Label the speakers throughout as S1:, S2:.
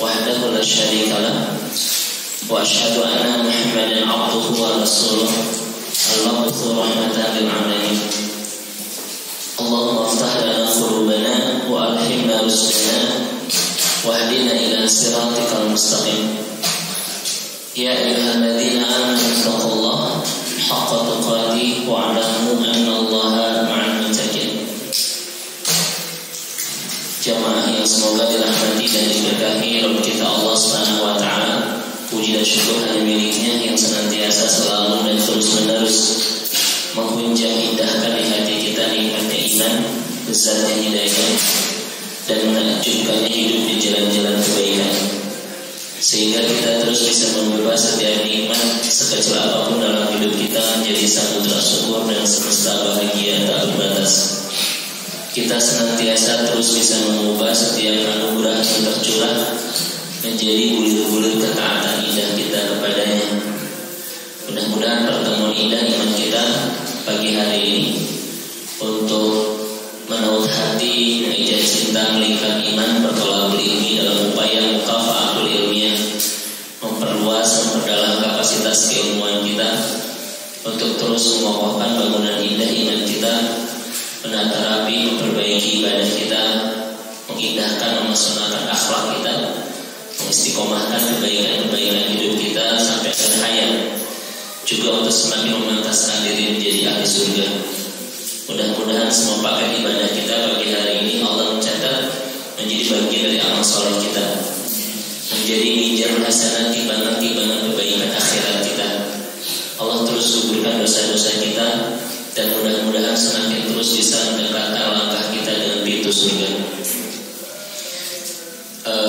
S1: وحده لا شريك له وأشهد أن محمدا عبده ورسوله المبعوث رحمة للعالمين اللهم افتح لنا قلوبنا وألهمنا رشدنا واهدنا إلى صراطك المستقيم يا أيها الذين آمنوا اتقوا الله حق تقاته واعلموا أن الله مع المتقين. Jamaah yang semoga dirahmati dan diberkahi Rabb kita Allah Subhanahu wa taala. Puji dan syukur hanya miliknya yang senantiasa selalu dan terus menerus menghunjah indahkan di hati kita nikmatnya iman, lezatnya hidayah, dan menakjubkannya hidup di jalan-jalan kebaikan, sehingga kita terus bisa membawa setiap nikmat sekecil apapun dalam hidup kita menjadi samudra syukur dan semesta bahagia tak berbatas. Kita senantiasa terus bisa mengubah setiap anugerah yang tercurah menjadi bulir-bulir ketaatan indah kita kepadanya. Mudah-mudahan pertemuan indah iman kita pagi hari ini untuk menaut hati, mengijaz cinta, melingkar iman, bertolak ilmi dalam upaya mukafa'atul ilmiah, memperluas, memperdalam kapasitas keilmuan kita untuk terus mengokohkan bangunan indah iman kita, menata rapi, memperbaiki ibadah kita, mengindahkan, memasyarakatkan akhlak kita, mengistiqomahkan kebaikan-kebaikan hidup kita sampai akhir hayat, juga untuk semakin memantaskan diri menjadi ahli surga. Mudah-mudahan semua paket ibadah kita pagi hari ini Allah mencatat menjadi bagian dari amal soleh kita, menjadi mizan hasanat timbangan-timbangan kebaikan akhirat kita. Allah terus suburkan dosa-dosa kita dan mudah-mudahan semakin terus bisa mendekatkan langkah kita dengan pintu surga.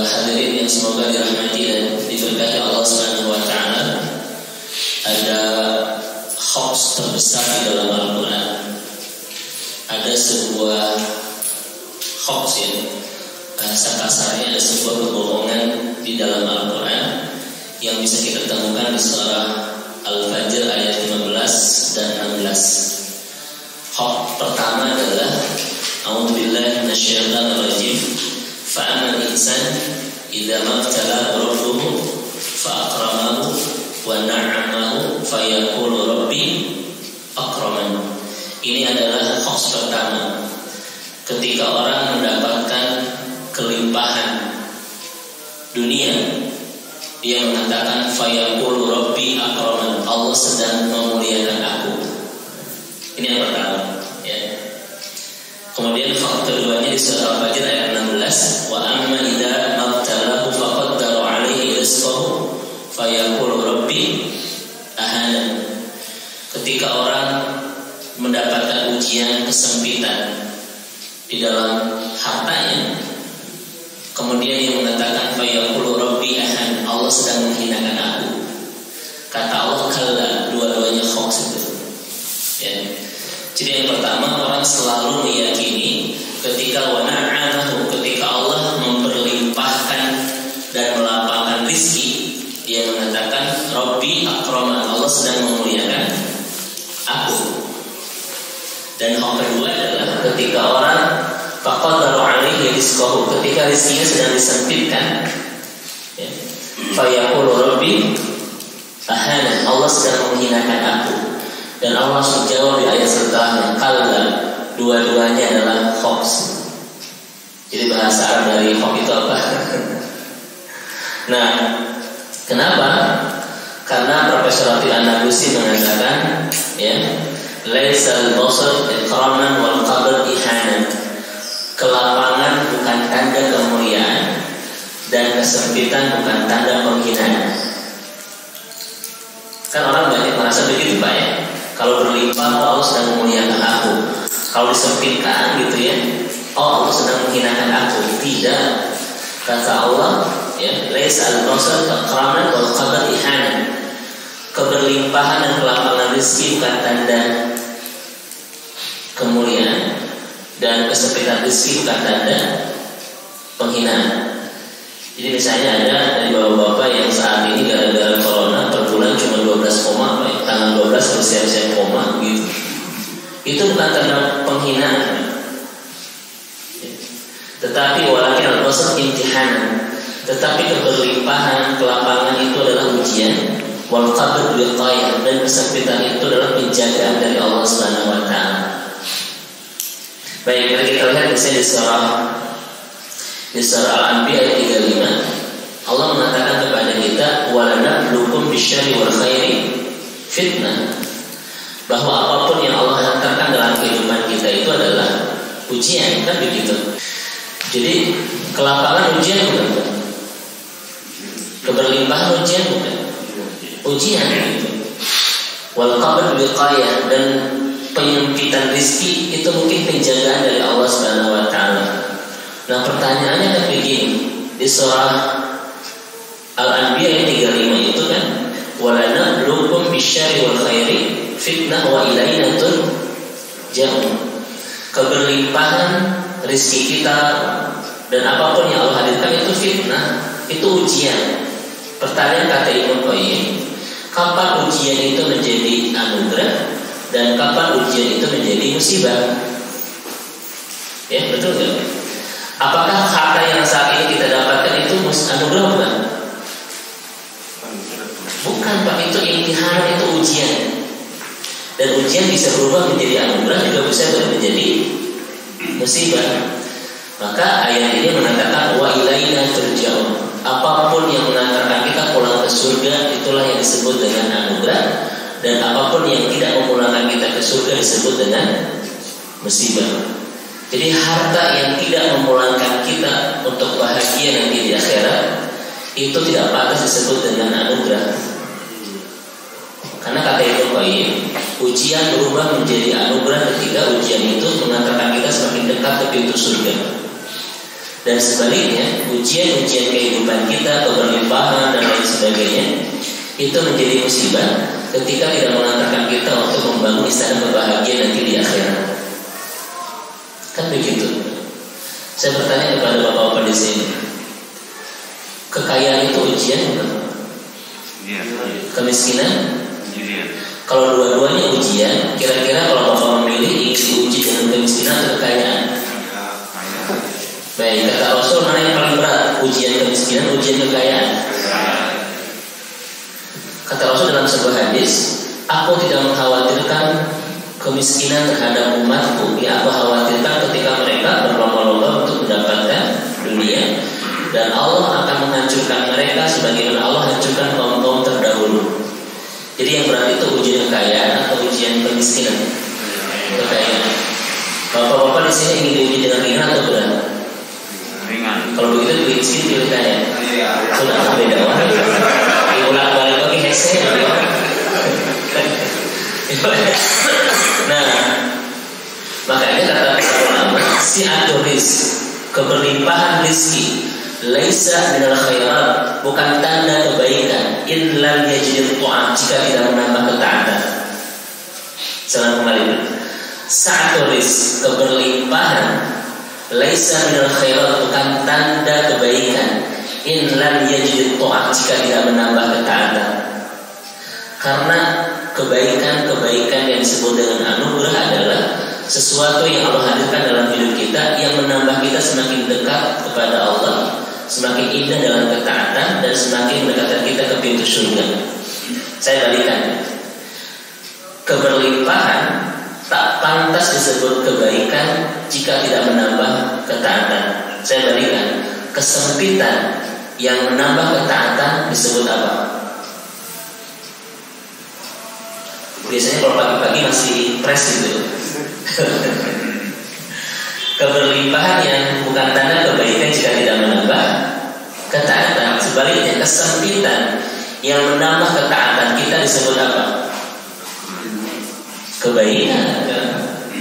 S1: Hadirin yang semoga dirahmati dan diberkahi Allah Subhanahu wa taala, ada hoax terbesar di dalam Al-Quran. Ada sebuah hoax ya, bahasa kasarnya ada sebuah kebohongan di dalam Al-Quran yang bisa kita temukan di surah Al-Fajr ayat 15 dan 16. Hoax pertama adalah A'udzubillahi minasyaitonir rajim. Fa'amal insan idza mabtala rabbuhu fa'akramahu wa na'amahu fayaqulu rabbi akraman. Ini adalah hoax pertama. Ketika orang mendapatkan kelimpahan dunia, dia mengatakan fayaqulu rabbi akraman, Allah sedang memuliakan aku. Ini yang pertama ya. Kemudian fakta keduanya di surah Al-Fajr ayat 16, wa amma idza mabtalahu faqaddara alaihi rizqahu fayaqulu rabbi ahana. Ketika orang mendapatkan ujian kesempitan di dalam hartanya, kemudian dia mengatakan fayaqulu rabbi ahana, Allah sedang menghinakan aku. Kata Allah kalla, dua-duanya hoax itu ya. Jadi yang pertama, orang selalu meyakini ketika wana'anahu, ketika Allah memperlimpahkan dan melapangkan rizki, dia mengatakan Rabbi akraman, Allah sedang memuliakan aku. Dan hal kedua adalah ketika orang faqadaru alaihi rizqahu, ketika rizkinya sedang disempitkan ya, fayaqulu Rabbi ahana, Allah sedang menghinakan aku. Dan Allah langsung jawab di ayat setelahnya, kalla, dua-duanya adalah hoax. Jadi bahasa Arab dari hoax itu apa? Nah, kenapa? Karena Profesor Atil An-Nablusi mengatakan, ya, laisal basar ikraman wal qabr ihanan. Kelapangan bukan tanda kemuliaan dan kesempitan bukan tanda penghinaan. Kan orang banyak merasa begitu Pak ya. Kalau berlimpah, oh Allah sedang memuliakan aku. Kalau disempitkan gitu ya, oh Allah sedang menghinakan aku. Tidak. Kata Allah, ya, laisa al-basar ikraman wal qabr ihanan. Keberlimpahan dan kelapangan rezeki bukan tanda kemuliaan dan kesempitan rezeki bukan tanda penghinaan. Jadi misalnya ada dari bapak-bapak yang saat ini gara-gara corona per bulan cuma 12 koma, tanggal 12 harus siap-siap koma gitu. Itu bukan tanda penghinaan. Tetapi walakin al-basar imtihanan. Tetapi keberlimpahan, kelapangan itu adalah ujian. Wal qabd wiqayah, dan kesempitan itu adalah penjagaan dari Allah Subhanahu wa taala. Baik, mari kita lihat misalnya di surah Al-Anbiya ayat 35. Allah mengatakan kepada kita, walanabluukum bisyarri wal khairi fitnah, bahwa apapun yang Allah hantarkan dalam kehidupan kita itu adalah ujian, kan begitu. Jadi kelapangan ujian bukan? Keberlimpahan ujian bukan? Ujian gitu. Wal qabd wiqayah, dan penyempitan rezeki itu mungkin penjagaan dari Allah Subhanahu wa taala. Nah, pertanyaannya kan begini, di surah Al-Anbiya ayat 35 itu kan, walanabluukum bisyarri wal khairi fitnah wa ilaina turja'un. Keberlimpahan rezeki kita dan apapun yang Allah hadirkan itu fitnah, itu ujian. Pertanyaan kata Ibnu Qayyim, kapan ujian itu menjadi anugerah dan kapan ujian itu menjadi musibah? Ya, betul kan? Apakah harta yang saat ini kita dapatkan itu anugerah bukan? Bukan, Pak, itu imtihan, itu ujian. Dan ujian bisa berubah menjadi anugerah, juga bisa menjadi musibah. Maka ayat ini mengatakan wa ilaina turja'un. Apapun yang mengantarkan kita pulang ke surga itulah yang disebut dengan anugerah, dan apapun yang tidak memulangkan kita ke surga disebut dengan musibah. Jadi harta yang tidak memulangkan kita untuk bahagia nanti di akhirat itu tidak pantas disebut dengan anugerah. Karena kata Ibnu Qayyim, ujian berubah menjadi anugerah ketika ujian itu mengantarkan kita semakin dekat ke pintu surga. Dan sebaliknya, ujian-ujian kehidupan kita, keberlimpahan dan lain sebagainya, itu menjadi musibah ketika tidak mengantarkan kita untuk membangun istana kebahagiaan nanti di akhirat. Kan begitu. Saya bertanya kepada bapak-bapak di sini, kekayaan itu ujian bukan? Kemiskinan? Kalau dua-duanya ujian, kira-kira kalau bapak memilih ingin diuji dengan kemiskinan atau kekayaan? Baik, kata Rasul, mana yang paling berat? Ujian kemiskinan, ujian kekayaan? Kata Rasul dalam sebuah hadis, aku tidak mengkhawatirkan kemiskinan terhadap umatku. Yang aku khawatirkan ketika mereka berlomba-lomba untuk mendapatkan dunia, dan Allah akan menghancurkan mereka sebagaimana Allah hancurkan kaum-kaum terdahulu. Jadi yang berat itu ujian kekayaan atau ujian kemiskinan? Kekayaan. Bapak-bapak di sini ingin diuji dengan ringan atau berat? Ringan. Kalau begitu pilih miskin, pilih kaya. Sudah beda orang. Diulang balik lagi hese. Nah, makanya kata ulama, si'atul rizq, keberlimpahan rezeki, laisa minal khairat, bukan tanda kebaikan, in lam yajid ta'at, jika tidak menambah ketaatan. Salam kembali. Si'atul rizq, keberlimpahan, laisa minal khairat, bukan tanda kebaikan, in lam yajid ta'at, jika tidak menambah ketaatan. Karena kebaikan-kebaikan yang disebut dengan anugerah adalah sesuatu yang Allah hadirkan dalam hidup kita yang menambah kita semakin dekat kepada Allah, semakin indah dalam ketaatan, dan semakin mendekatkan kita ke pintu surga. Saya balikan, keberlimpahan tak pantas disebut kebaikan jika tidak menambah ketaatan. Saya balikan, kesempitan yang menambah ketaatan disebut apa? Biasanya kalau pagi-pagi masih fresh gitu. Keberlimpahan yang bukan tanda kebaikan jika tidak menambah ketaatan. Sebaliknya, kesempitan yang menambah ketaatan kita disebut apa? Kebaikan.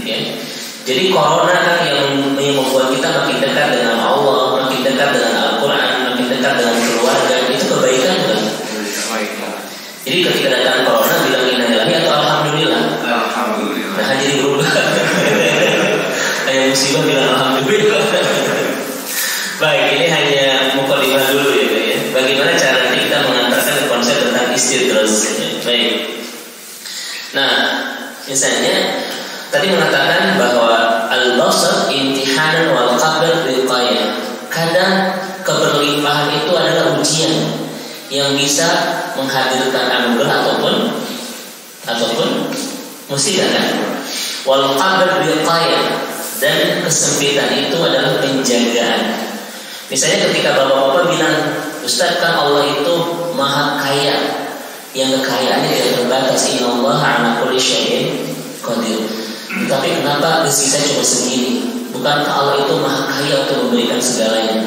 S1: Ya. Jadi corona kan yang membuat kita makin dekat dengan Allah, makin dekat dengan Al-Quran, makin dekat dengan keluarga, itu kebaikan bukan? Jadi ketika datang corona bilang innalillahi atau alhamdulillah? Alhamdulillah. Nah, jadi berubah. Kayak musibah bilang alhamdulillah. Baik, ini hanya mukadimah dulu ya. Bagaimana cara kita mengantarkan konsep tentang istidraj. Baik. Nah, misalnya tadi mengatakan bahwa al-basar imtihanan wal qabr wiqayah. Kadang keberlimpahan itu adalah ujian yang bisa menghadirkan anugerah ataupun musibah kan. Wal qadar biqayah, dan kesempitan itu adalah penjagaan. Misalnya ketika bapak-bapak bilang, Ustaz kan Allah itu maha kaya, yang kekayaannya tidak terbatas. Innallaha ala kulli syai'in qadir. Tapi kenapa rezeki saya cuma segini? Bukankah Allah itu maha kaya untuk memberikan segalanya?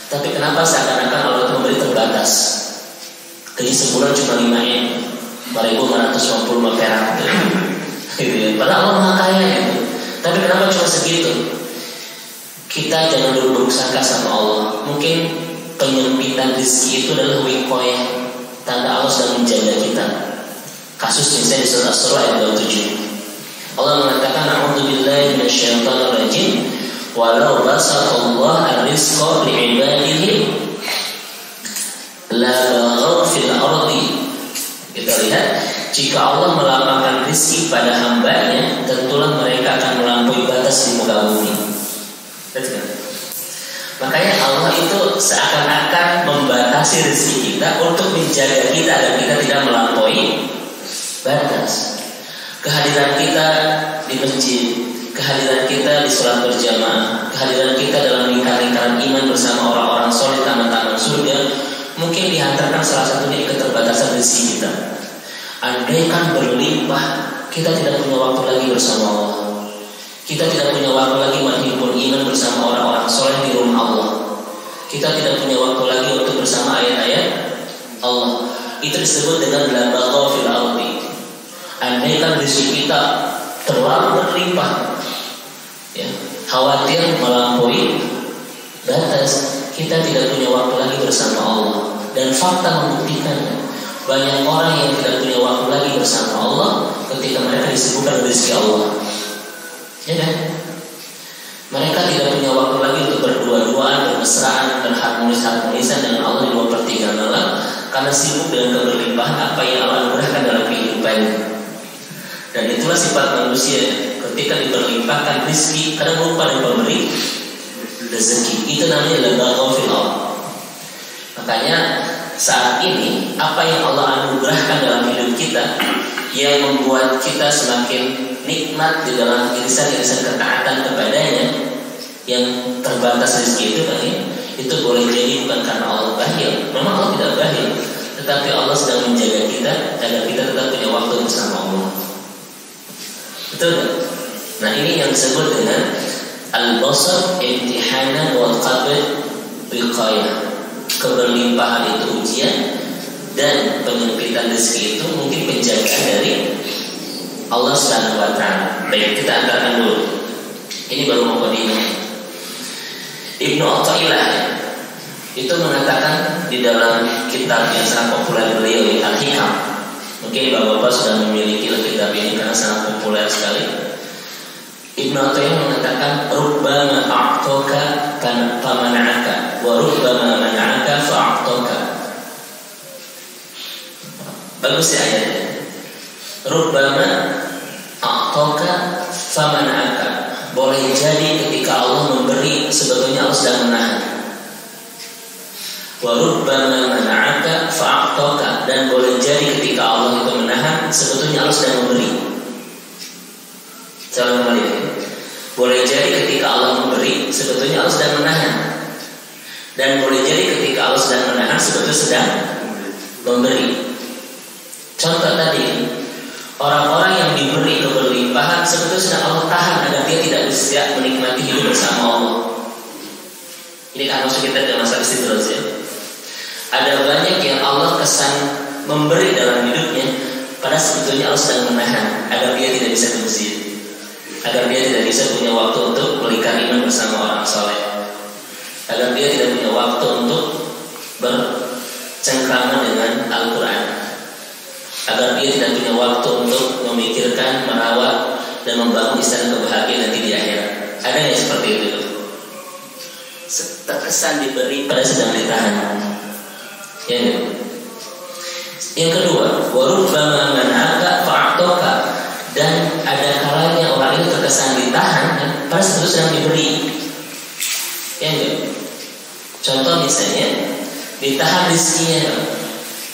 S1: Tapi kenapa seakan-akan Allah itu memberi terbatas? Gaji sebulan cuma 5.550 perak gitu ya. Padahal Allah maha kaya gitu. Tapi kenapa cuma segitu? Kita jangan dulu berusaha sama Allah. Mungkin penyempitan rezeki itu adalah wiqayah, tanda Allah sedang menjaga kita. Kasus misalnya di surah As-Surah ayat 27. Allah mengatakan, a'udzubillahi minasyaitonir rajim. Walau basatallahu ar-rizqa li'ibadihi la baghaw fil ardi. Kita lihat, jika Allah melapangkan rezeki pada hambanya, tentulah mereka akan melampaui batas di muka bumi. Betul. Makanya Allah itu seakan-akan membatasi rezeki kita untuk menjaga kita agar kita tidak melampaui batas. Kehadiran kita di masjid, kehadiran kita di sholat berjamaah, kehadiran kita dalam lingkaran iman bersama orang-orang soleh taman-taman surga, mungkin dihantarkan salah satunya keterbatasan rezeki kita. Andaikan berlimpah, kita tidak punya waktu lagi bersama Allah. Kita tidak punya waktu lagi menghimpun iman bersama orang-orang soleh di rumah Allah. Kita tidak punya waktu lagi untuk bersama ayat-ayat Allah. Itu disebut dengan la baghaw fil ardi. Andaikan rezeki kita terlalu berlimpah, ya, khawatir melampaui batas, kita tidak punya waktu lagi bersama Allah. Dan fakta membuktikannya, banyak orang yang tidak punya waktu lagi bersama Allah ketika mereka disibukkan rezeki Allah. Ya kan? Mereka tidak punya waktu lagi untuk berdua-duaan, bermesraan, berharmonis-harmonisan dengan Allah di 2/3 malam, karena sibuk dengan keberlimpahan apa yang Allah anugerahkan dalam kehidupannya. Dan itulah sifat manusia, ketika diberlimpahkan rezeki kadang lupa dan memberi rezeki. Itu namanya la baghaw fil ardh. Makanya saat ini apa yang Allah anugerahkan dalam hidup kita yang membuat kita semakin nikmat di dalam irisan-irisan ketaatan kepadanya, yang terbatas rezeki itu kan ya, itu boleh jadi bukan karena Allah bakhil. Memang Allah tidak bakhil, tetapi Allah sedang menjaga kita agar kita tetap punya waktu bersama Allah. Betul kan? Nah, ini yang disebut dengan al-basar imtihanan wal qabd wiqayah. Keberlimpahan itu ujian, dan penyempitan rezeki itu mungkin penjagaan dari Allah Subhanahu wa taala. Baik, kita anggarkan dulu. Ini baru mukadimah. Ibnu Athaillah itu mengatakan di dalam kitab yang sangat populer beliau, Al-Hikam. Mungkin bapak-bapak sudah memiliki kitab ini karena sangat populer sekali. Ibnu Athaillah mengatakan, rubbama a'taka famana'aka wa rubbama mana'aka fa'ataka. Bagus ya ayatnya. Rubbama a'taka famana'aka. Boleh jadi ketika Allah memberi, sebetulnya Allah sedang menahan. Wa rubbama mana'aka fa'ataka. Dan boleh jadi ketika Allah itu menahan, sebetulnya Allah sedang memberi. Salam kembali. Boleh jadi ketika Allah memberi, sebetulnya Allah sedang menahan. Dan boleh jadi ketika Allah sedang menahan, sebetulnya sedang memberi. Contoh tadi, orang-orang yang diberi keberlimpahan sebetulnya sedang Allah tahan agar dia tidak bisa menikmati hidup bersama Allah. Ini kan maksud kita dalam masalah istidraj ya. Ada banyak yang Allah kesan memberi dalam hidupnya, padahal sebetulnya Allah sedang menahan agar dia tidak bisa ke masjid, agar dia tidak bisa punya waktu untuk melingkar iman bersama orang soleh, agar dia tidak punya waktu untuk bercengkrama dengan Al-Quran, agar dia tidak punya waktu untuk memikirkan, merawat, dan membangun istana kebahagiaan nanti di akhirat. Ada yang seperti itu, terkesan diberi pada sedang ditahan. Ya, yang kedua, warubbama man'aka fa'ataka. Dan ada kalanya orang itu terkesan ditahan, pada sebetulnya sedang diberi. Ya enggak? Contoh contoh misalnya ditahan rezekinya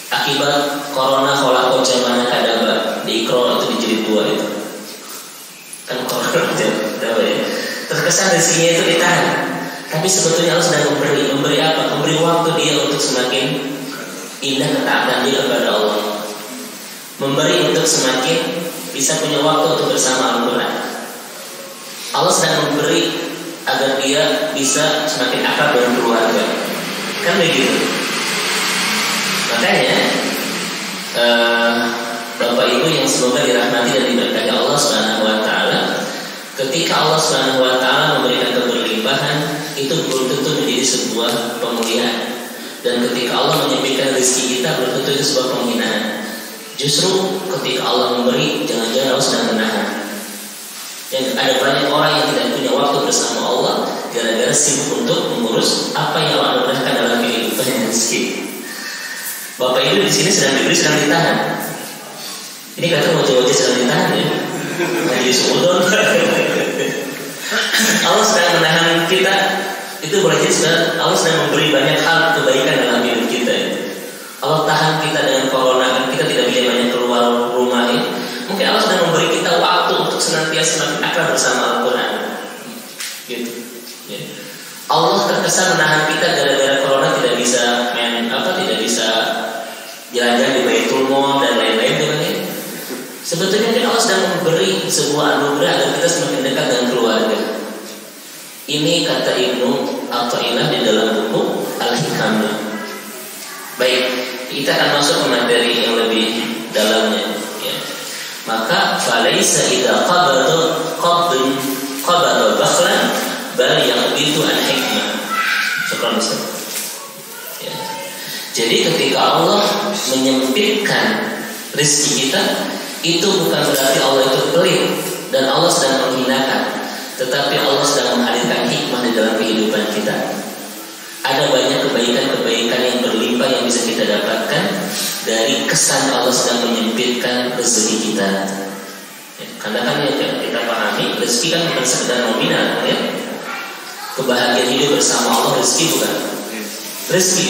S1: akibat corona kholaqo jamana kadaba di Iqra itu di jilid 2 itu. Kan corona tahu ya. Terkesan rezekinya itu ditahan. Tapi sebetulnya Allah sedang memberi apa? Memberi waktu dia untuk semakin indah ketaatan dia kepada Allah. Memberi untuk semakin bisa punya waktu untuk bersama Al-Quran. Allah sedang memberi agar dia bisa semakin akrab dengan keluarga. Kan begitu. Makanya Bapak Ibu yang semoga dirahmati dan diberkahi Allah Subhanahu wa taala, ketika Allah Subhanahu wa taala memberikan keberlimpahan, itu belum tentu menjadi sebuah pemuliaan. Dan ketika Allah menyempitkan rezeki kita, belum tentu itu sebuah penghinaan. Justru ketika Allah memberi, jangan-jangan Allah sedang menahan. Yang ada banyak orang yang tidak punya waktu bersama Allah gara-gara sibuk untuk mengurus apa yang Allah anugerahkan dalam kehidupan yang rezeki. Bapak Ibu di sini sedang diberi, sedang ditahan. Ini kata wajah-wajah sedang ditahan ya. Lagi suudon. Allah sedang menahan kita. Itu boleh jadi sebenarnya Allah sedang memberi banyak hal kebaikan dalam hidup kita. Allah tahan kita dengan corona, kan kita tidak bisa banyak keluar rumah ini. Mungkin Allah sedang memberi kita waktu untuk senantiasa semakin akrab bersama Al-Quran. Gitu. Ya. Allah terkesan menahan kita gara-gara corona tidak bisa tidak bisa jalan-jalan di Baitul Mall dan lain-lain sebagainya. Sebetulnya kan Allah sedang memberi sebuah anugerah agar kita semakin dekat dengan keluarga. Ini kata Ibnu Athaillah di dalam buku Al-Hikam. Baik, kita akan masuk ke materi yang lebih dalamnya. Ya. Maka falaisa idza qabada bakhlan bal yaqbidu an hikmah. Syukran Ustaz. Ya. Jadi ketika Allah menyempitkan rezeki kita, itu bukan berarti Allah itu pelit dan Allah sedang menghinakan, tetapi Allah sedang menghadirkan hikmah di dalam kehidupan kita. Ada banyak kebaikan-kebaikan yang berlimpah yang bisa kita dapatkan dari kesan Allah sedang menyempitkan rezeki kita. Ya, karena kan yang kita pahami, rezeki kan bukan sekedar nominal, ya. Kebahagiaan hidup bersama Allah rezeki bukan? Rezeki.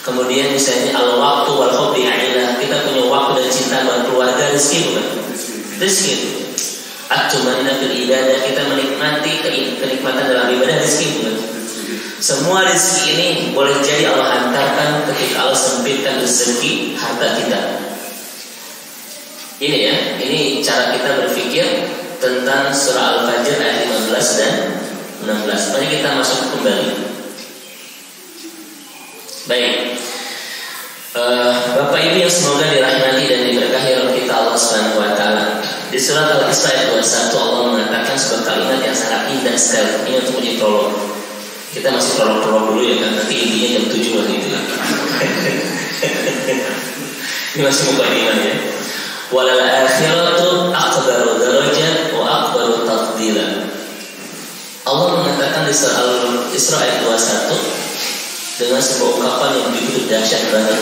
S1: Kemudian misalnya al-waqtu wal hubbi ailah, kita punya waktu dan cinta buat keluarga, rezeki bukan? Rezeki itu. At-tumanna fil ibadah, kita menikmati kenikmatan dalam ibadah, rezeki bukan? Semua rezeki ini boleh jadi Allah hantarkan ketika Allah sempitkan rezeki harta kita. Ini ya, ini cara kita berpikir tentang surah Al-Fajr ayat 15 dan 16. Mari kita masuk kembali. Baik, Bapak Ibu yang semoga dirahmati dan diberkahi oleh kita Allah Subhanahu wa taala. Di surat Al-Isra ayat 21 Allah mengatakan sebuah kalimat yang sangat indah sekali. Ini untuk menjadi prolog. Kita masih prolog dulu ya kan, nanti intinya jam 7 lah gitu. Ini masih mukadimah ya. Walal akhiratu akbaru darajat wa akbaru tafdila. Allah mengatakan di surah Al-Isra ayat 21 dengan sebuah ungkapan yang begitu dahsyat banget.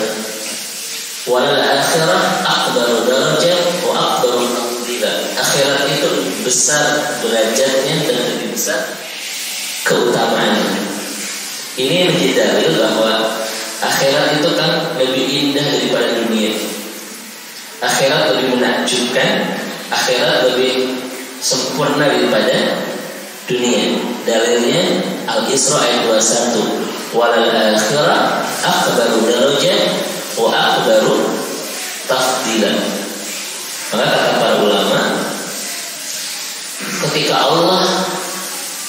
S1: Walal akhirah akbaru darajat wa akbaru tafdila. Akhirat itu besar derajatnya dan lebih besar keutamaannya. Ini menjadi dalil bahwa akhirat itu kan lebih indah daripada dunia. Akhirat lebih menakjubkan, akhirat lebih sempurna daripada dunia. Dalilnya Al-Isra ayat 21. Walal akhirah akbaru darajat wa akbaru tafdila. Maka kata para ulama, ketika Allah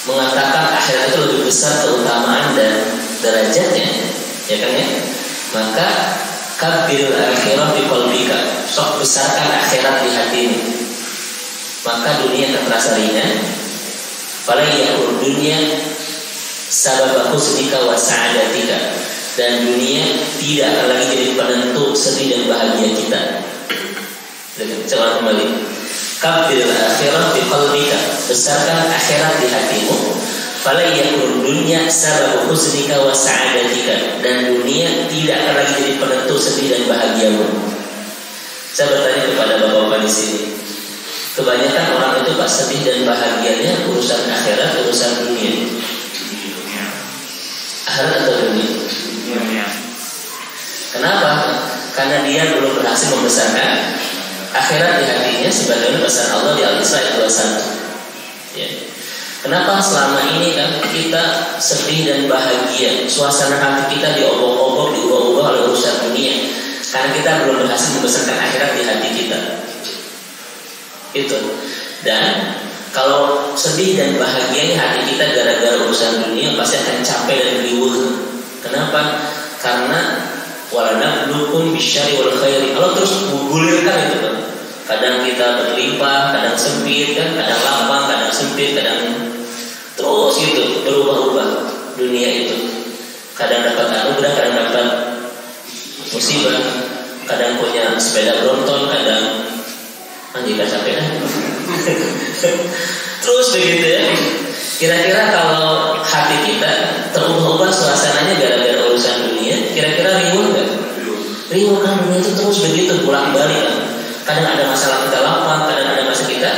S1: mengatakan akhirat itu lebih besar keutamaan dan derajatnya, ya kan ya, maka kabirul akhirah di qalbika, sok besarkan akhirat di hatimu, maka dunia akan terasa ringan. Fala yakun dunia sabab husnika wa sa'adatika, dan dunia tidak akan lagi jadi penentu sedih dan bahagia kita. Coba kembali. Kabir akhirah fi qalbika, besarkan akhirat di hatimu. Fala yakun dunya sabab husnika wa sa'adatika, dan dunia tidak akan lagi jadi penentu sedih dan bahagiamu. Saya bertanya kepada bapak-bapak di sini, kebanyakan orang itu pak sedih dan bahagianya urusan akhirat, urusan dunia. Akhirat atau dunia? Kenapa? Karena dia belum berhasil membesarkan akhirat di hatinya sebagaimana pesan Allah di Al-Isra ayat 21. Ya. Kenapa selama ini kan kita sedih dan bahagia, suasana hati kita diobok-obok, diubah-ubah oleh urusan dunia, karena kita belum berhasil membesarkan akhirat di hati kita. Itu. Dan kalau sedih dan bahagianya hati kita gara-gara urusan dunia, pasti akan capek dan riuh. Kenapa? Karena walanablukum bisyarri wal khairi. Allah terus menggulirkan itu kan. Kadang kita berlimpah, kadang sempit kan, kadang lapang, kadang sempit, kadang terus gitu berubah-ubah dunia itu. Kadang dapat anugerah, kadang dapat musibah, kadang punya sepeda Brompton, kadang tidak capek kan. Terus begitu ya. Kira-kira kalau hati kita terubah-ubah suasananya gara-gara urusan dunia, kira-kira riuh nggak? Riuh kan, dunia itu terus begitu pulang balik kan. Kadang ada masalah kita lapang, kadang ada masalah kita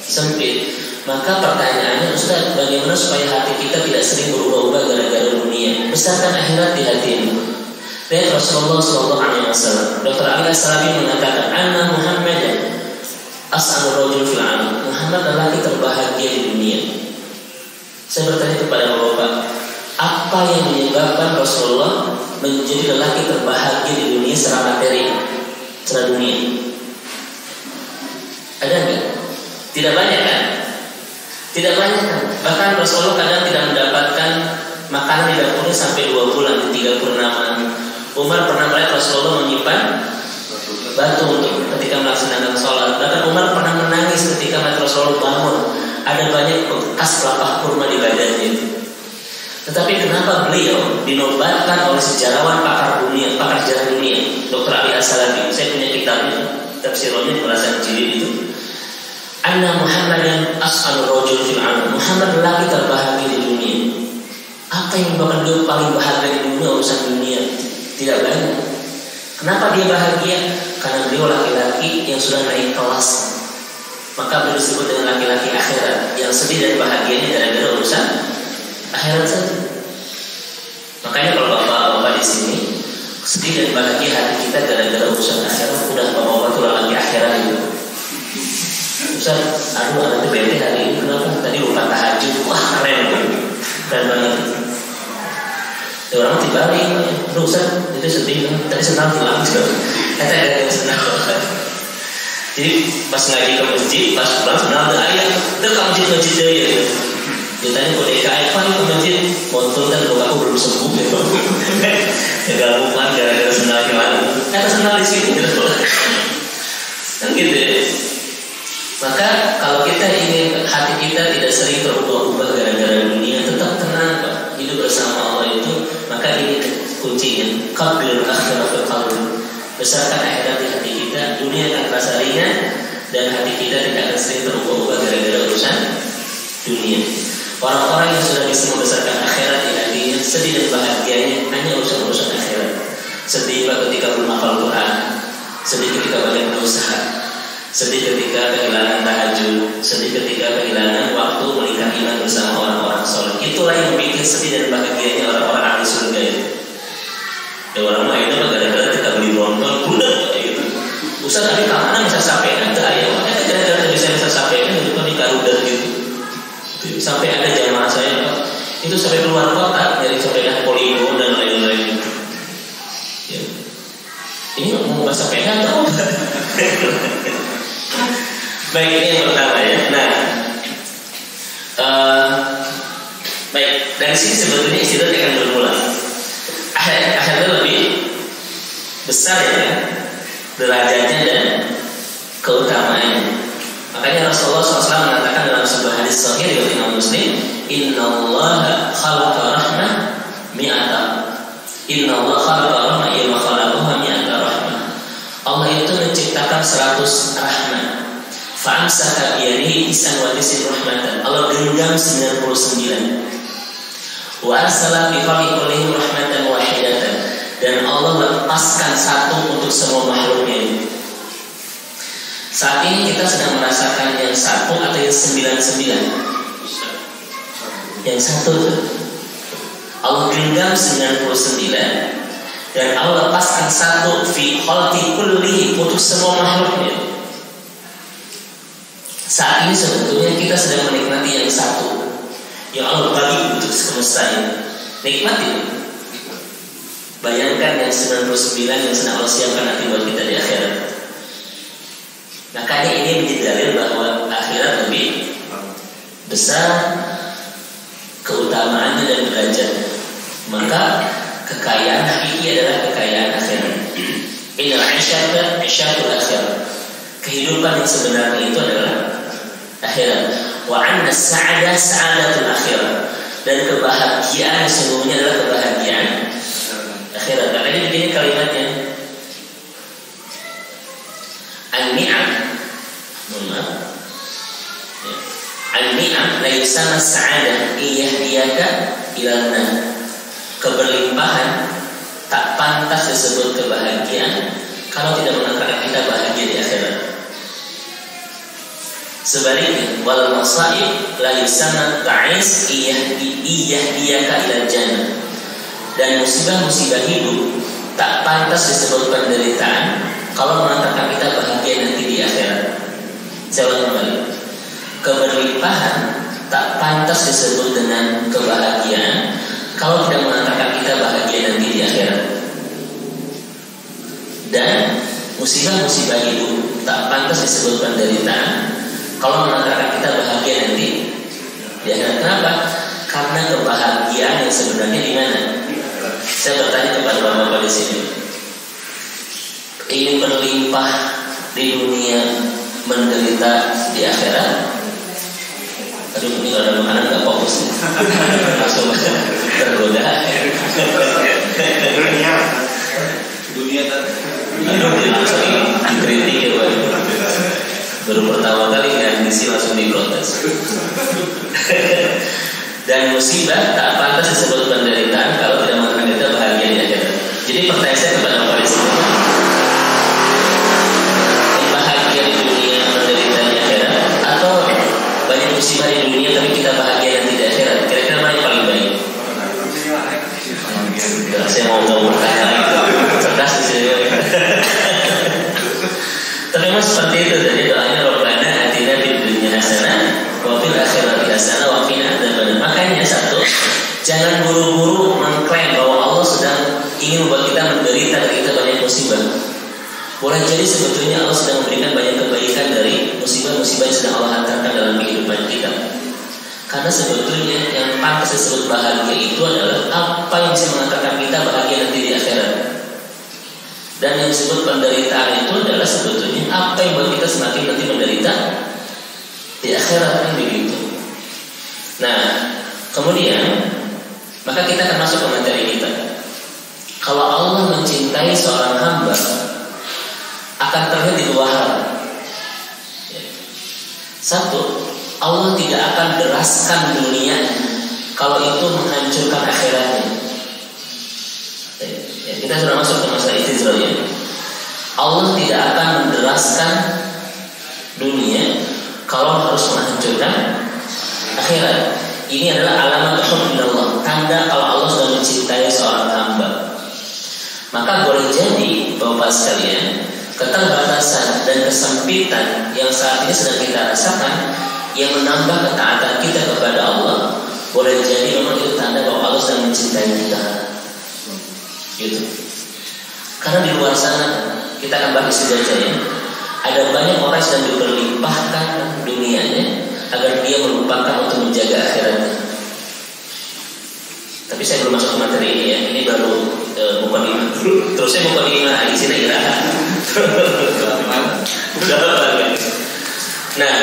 S1: sempit. Maka pertanyaannya, Ustaz, bagaimana supaya hati kita tidak sering berubah-ubah gara-gara dunia? Besarkan akhirat di hatimu. Lihat Rasulullah SAW. Dr. Ali As-Salafi mengatakan, Anna Muhammadan as'alur rajul fil 'alam. Muhammad adalah lelaki terbahagia di dunia. Saya bertanya kepada Bapak, apa yang menyebabkan Rasulullah menjadi lelaki terbahagia di dunia secara materi, secara dunia? Ada enggak? Tidak banyak kan? Tidak banyak kan? Bahkan Rasulullah kadang tidak mendapatkan makanan di dapurnya sampai 2 bulan, 3 purnama. Umar pernah melihat Rasulullah menyimpan batu untuk ketika melaksanakan sholat. Bahkan Umar pernah menangis ketika melihat Rasulullah bangun, ada banyak bekas telapak kurma di badannya. Tetapi kenapa beliau dinobatkan oleh sejarawan pakar sejarah dunia, Dr. Ali As-Salafi? Saya punya kitabnya, tafsirnya di belasan jilid itu. Anna Muhammadan as'alur rajul fil 'alam. Muhammad lelaki terbahagia di dunia. Apa yang menyebabkan dia paling bahagia di dunia? Urusan dunia tidak banyak. Kenapa dia bahagia? Karena beliau laki-laki yang sudah naik kelas. Maka beliau disebut dengan laki-laki akhirat, yang sedih dan bahagianya gara-gara urusan akhirat saja. Makanya kalau bapak-bapak di sini sedih dan bahagia hati kita gara-gara urusan akhirat, udah bapak-bapak tuh laki akhirat itu. Ustaz, aduh anaknya bete hari ini, kenapa? Tadi lupa tahajud. Wah keren banget. Ya, orang dibalik, aduh Ustaz, itu sedih kan? Tadi senang hilang kata ada yang senang. Jadi pas ngaji ke masjid, pas pulang senang ada ayat, itu ke masjid aja ya. Ditanya kok DKI, apa nih ke masjid? Motor dan aku belum sembuh gitu. Gagal bukan gara-gara senang gimana? Kata senang di situ gitu. Kan gitu ya. Maka kalau kita ingin hati kita tidak sering berubah-ubah gara-gara dunia, tetap tenang Pak, hidup bersama Allah itu, maka ini kuncinya. Qabilul akhirah fil qalbi. Besarkan akhirat di hati kita, dunia akan terasa ringan dan hati kita tidak akan sering berubah-ubah gara-gara urusan dunia. Orang-orang yang sudah bisa membesarkan akhirat di hatinya, sedih dan bahagianya hanya urusan-urusan akhirat. Sedih Pak ketika belum hafal Quran, sedih ketika banyak dosa, sedih ketika kehilangan tahajud, sedih ketika kehilangan waktu melingkar iman bersama orang-orang soleh. Itulah yang bikin sedih dan bahagianya orang-orang ahli surga itu. Ya orang mainnya gara-gara kita beli Brompton, budak kayak gitu. Ustaz tadi kemana bisa sampaikan ke ayah? Makanya gara-gara bisa sampaikan itu kan dikarudat gitu. Sampai ada jamaah saya itu sampai keluar kota dari sepeda Poligon dan lain-lain. Ya. Ini mau bahasa sepeda atau? Baik, ini yang pertama ya. Nah, baik, dari sini sebetulnya istilah akan berulang. Akhirnya lebih besar ya derajatnya dan keutamaannya. Makanya Rasulullah SAW mengatakan dalam sebuah hadis sahih riwayat Imam Muslim, Innallaha khalaqa rahmah mi'ata. Innallaha khalaqa rahmah ya khalaqaha mi'ata rahmah. Allah itu menciptakan 100 rahmat. Fa'amsaka biyadihi is'an wa tisin rahmatan. Allah genggam 99. Wa arsala bi khalqihi rahmatan wahidatan. Dan Allah lepaskan satu untuk semua makhluknya. Saat ini kita sedang merasakan yang satu atau yang 99? Yang satu. Allah genggam 99 Dan Allah lepaskan satu fi khalqi kulli untuk semua makhluknya. Saat ini sebetulnya kita sedang menikmati yang satu yang Allah bagi untuk semesta ini. Nikmati. Bayangkan yang 99 yang sedang Allah siapkan nanti buat kita di akhirat. Makanya ini menjadi dalil bahwa akhirat lebih besar keutamaannya dan derajatnya. Maka kekayaan hakiki adalah kekayaan akhirat. Innal 'isyatul akhirah. Kehidupan yang sebenarnya itu adalah akhirat. Wa 'anna sa'ada sa'adatul akhirah. Dan kebahagiaan sesungguhnya adalah kebahagiaan akhirat. Makanya begini kalimatnya. An-ni'am. An-ni'am la yusamma sa'adah iyahdiyaka ilanna. Keberlimpahan tak pantas disebut kebahagiaan kalau tidak mengantarkan kita bahagia di akhirat. Sebaliknya, wal masaib la yusamma ta'is iyahdiyaka ilal jannah. Dan musibah-musibah hidup tak pantas disebut penderitaan kalau mengantarkan kita bahagia nanti di akhirat. Saya ulang kembali. Keberlimpahan tak pantas disebut dengan kebahagiaan kalau tidak mengantarkan kita bahagia nanti di akhirat. Dan musibah-musibah hidup tak pantas disebut penderitaan kalau mengantarkan kita bahagia nanti di akhirat. Kenapa? Karena kebahagiaan yang sebenarnya di mana? Saya bertanya kepada bapak-bapak di sini. Ingin berlimpah di dunia, menderita di akhirat? Aduh, ini kalau ada makanan gak fokus nih. Langsung tergoda. Dunia tadi langsung dikritik ya Pak. Baru pertama kali kan ngisi langsung diprotes. Dan musibah tak pantas disebut penderitaan kalau tidak mengantarkan kita bahagia di akhirat. Jadi pertanyaan saya kepada Bapak di sini, bahagia di dunia, menderita di akhirat, atau banyak musibah di dunia tapi kita bahagia nanti di akhirat? Kira-kira mana yang paling baik? Saya mau bertanya cerdas di sini. Tapi memang seperti itu. Jadi doanya Rabbana atina fid dunya hasanah wa fil akhirati hasanah wa qina adzabannar. Makanya satu, jangan buru-buru mengklaim bahwa Allah sedang ingin membuat kita menderita dan kita banyak musibah. Boleh jadi sebetulnya Allah sedang memberikan banyak kebaikan dari musibah-musibah yang sedang Allah hantarkan dalam kehidupan kita. Karena sebetulnya yang pantas disebut bahagia itu adalah apa yang bisa mengantarkan kita bahagia nanti di akhirat. Dan yang disebut penderitaan itu adalah sebetulnya apa yang membuat kita semakin nanti menderita di akhirat, kan begitu. Nah, kemudian maka kita akan masuk ke materi kita. Kalau Allah mencintai seorang hamba, akan terlihat di dua hal. Satu, Allah tidak akan deraskan dunia kalau itu menghancurkan akhiratnya. Kita sudah masuk ke masalah istizrah ya. Allah tidak akan menderaskan dunia kalau harus menghancurkan akhirat. Ini adalah alamat hubbillah, tanda kalau Allah sudah mencintai seorang hamba. Maka boleh jadi Bapak sekalian, keterbatasan dan kesempitan yang saat ini sedang kita rasakan yang menambah ketaatan kita kepada Allah, boleh jadi memang itu tanda bahwa Allah sedang mencintai kita. Gitu. Karena di luar sana kita akan bahas saja ya, ada banyak orang yang sedang diberlimpahkan dunianya agar dia melupakan untuk menjaga akhiratnya. Tapi saya belum masuk ke materi ini ya. Ini baru mukadimah dulu. Terus saya mukadimah di sini ya. Nah,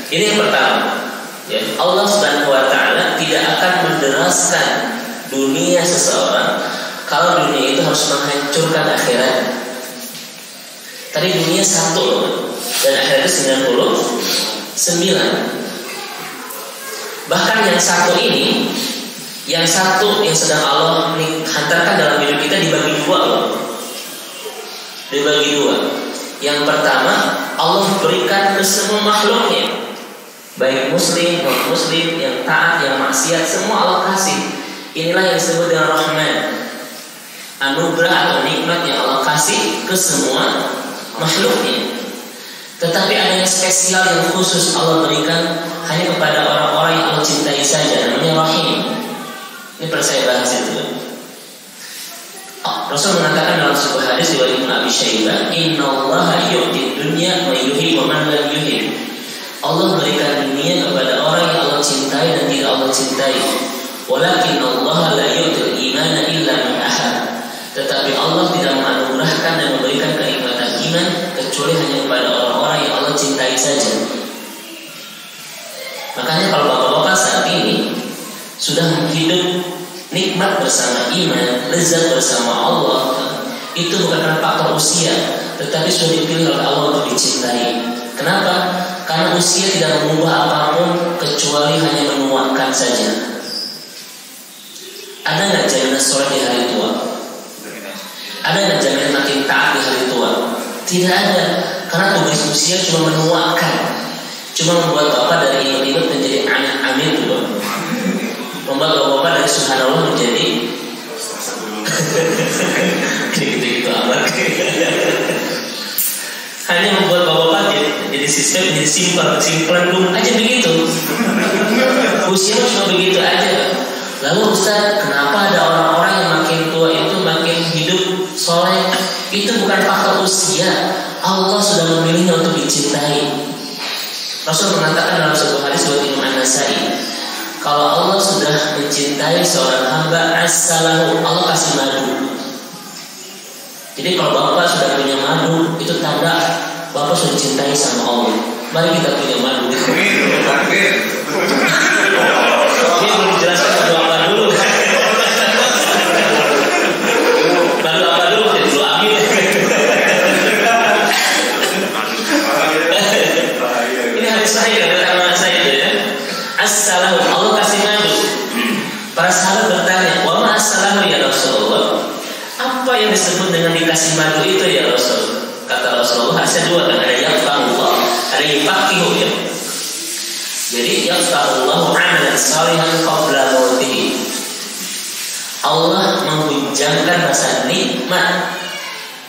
S1: ini yang pertama. Ya, Allah Subhanahu wa taala tidak akan menderaskan dunia seseorang kalau dunia itu harus menghancurkan akhirat. Tadi dunia satu loh, dan akhiratnya 99. Bahkan yang satu ini, yang satu yang sedang Allah hantarkan dalam hidup kita dibagi dua loh. Dibagi dua. Yang pertama, Allah berikan ke semua makhluknya, baik muslim, non muslim, yang taat, yang maksiat, semua Allah kasih. Inilah yang disebut dengan rahmat. anugerah atau nikmat yang Allah kasih ke semua makhluknya. Tetapi ada yang spesial yang khusus Allah berikan hanya kepada orang-orang yang Allah cintai saja, namanya Rahim. Ini pernah saya bahas itu. Rasul mengatakan dalam sebuah hadis riwayat Ibnu Abi Syaibah, "Innallaha yu'ti dunya man yuhibbu wa man lam yuhib." Allah berikan dunia kepada orang yang Allah cintai dan tidak Allah cintai. Walakinnallaha la yu'til imana illa man ahab. Tetapi Allah tidak menganugerahkan dan memberikan kenikmatan iman kecuali hanya kepada orang-orang yang Allah cintai saja. Makanya kalau bapak-bapak saat ini sudah hidup nikmat bersama iman, lezat bersama Allah, itu bukan karena faktor usia, tetapi sudah dipilih oleh Allah untuk dicintai. Kenapa? Karena usia tidak mengubah apapun kecuali hanya menuakan saja. Ada nggak jaminan soleh di hari tua? Ada nggak jaminan makin taat di hari tua? Tidak ada, karena tugas usia cuma menuakan, cuma membuat bapak dari imut-imut menjadi amin juga, membuat bapak dari subhanallah menjadi gitu-gitu amat. Hanya membuat bapak jadi sistem, jadi simpelan dulu aja begitu. Usia cuma begitu aja. Lalu Ustaz, kenapa ada orang-orang yang makin tua itu makin hidup soleh? Itu bukan faktor usia. Allah sudah memilihnya untuk dicintai. Rasul mengatakan dalam sebuah hadis riwayat Imam An-Nasa'i, kalau Allah sudah mencintai seorang hamba, as-salahu, Allah kasih madu. Jadi kalau bapak sudah punya madu, itu tanda bapak sudah dicintai sama Allah. Mari kita punya madu. Ini belum dijelaskan madu apa dulu. Madu apa dulu? Dulu amin. Ini hadis sahih dari An-Nasa'i ya. As-salahu, Allah kasih madu. Para sahabat bertanya, wa ma as-salahu ya Rasulullah? Apa yang disebut dengan dikasih madu itu ya Rasul? Kata Rasulullah, ada dua kan, ada yaqtahullah, ada yufaqihu ya. Jadi yaqtahullahu amalan salihan qabla mautihi. Allah menghujamkan rasa nikmat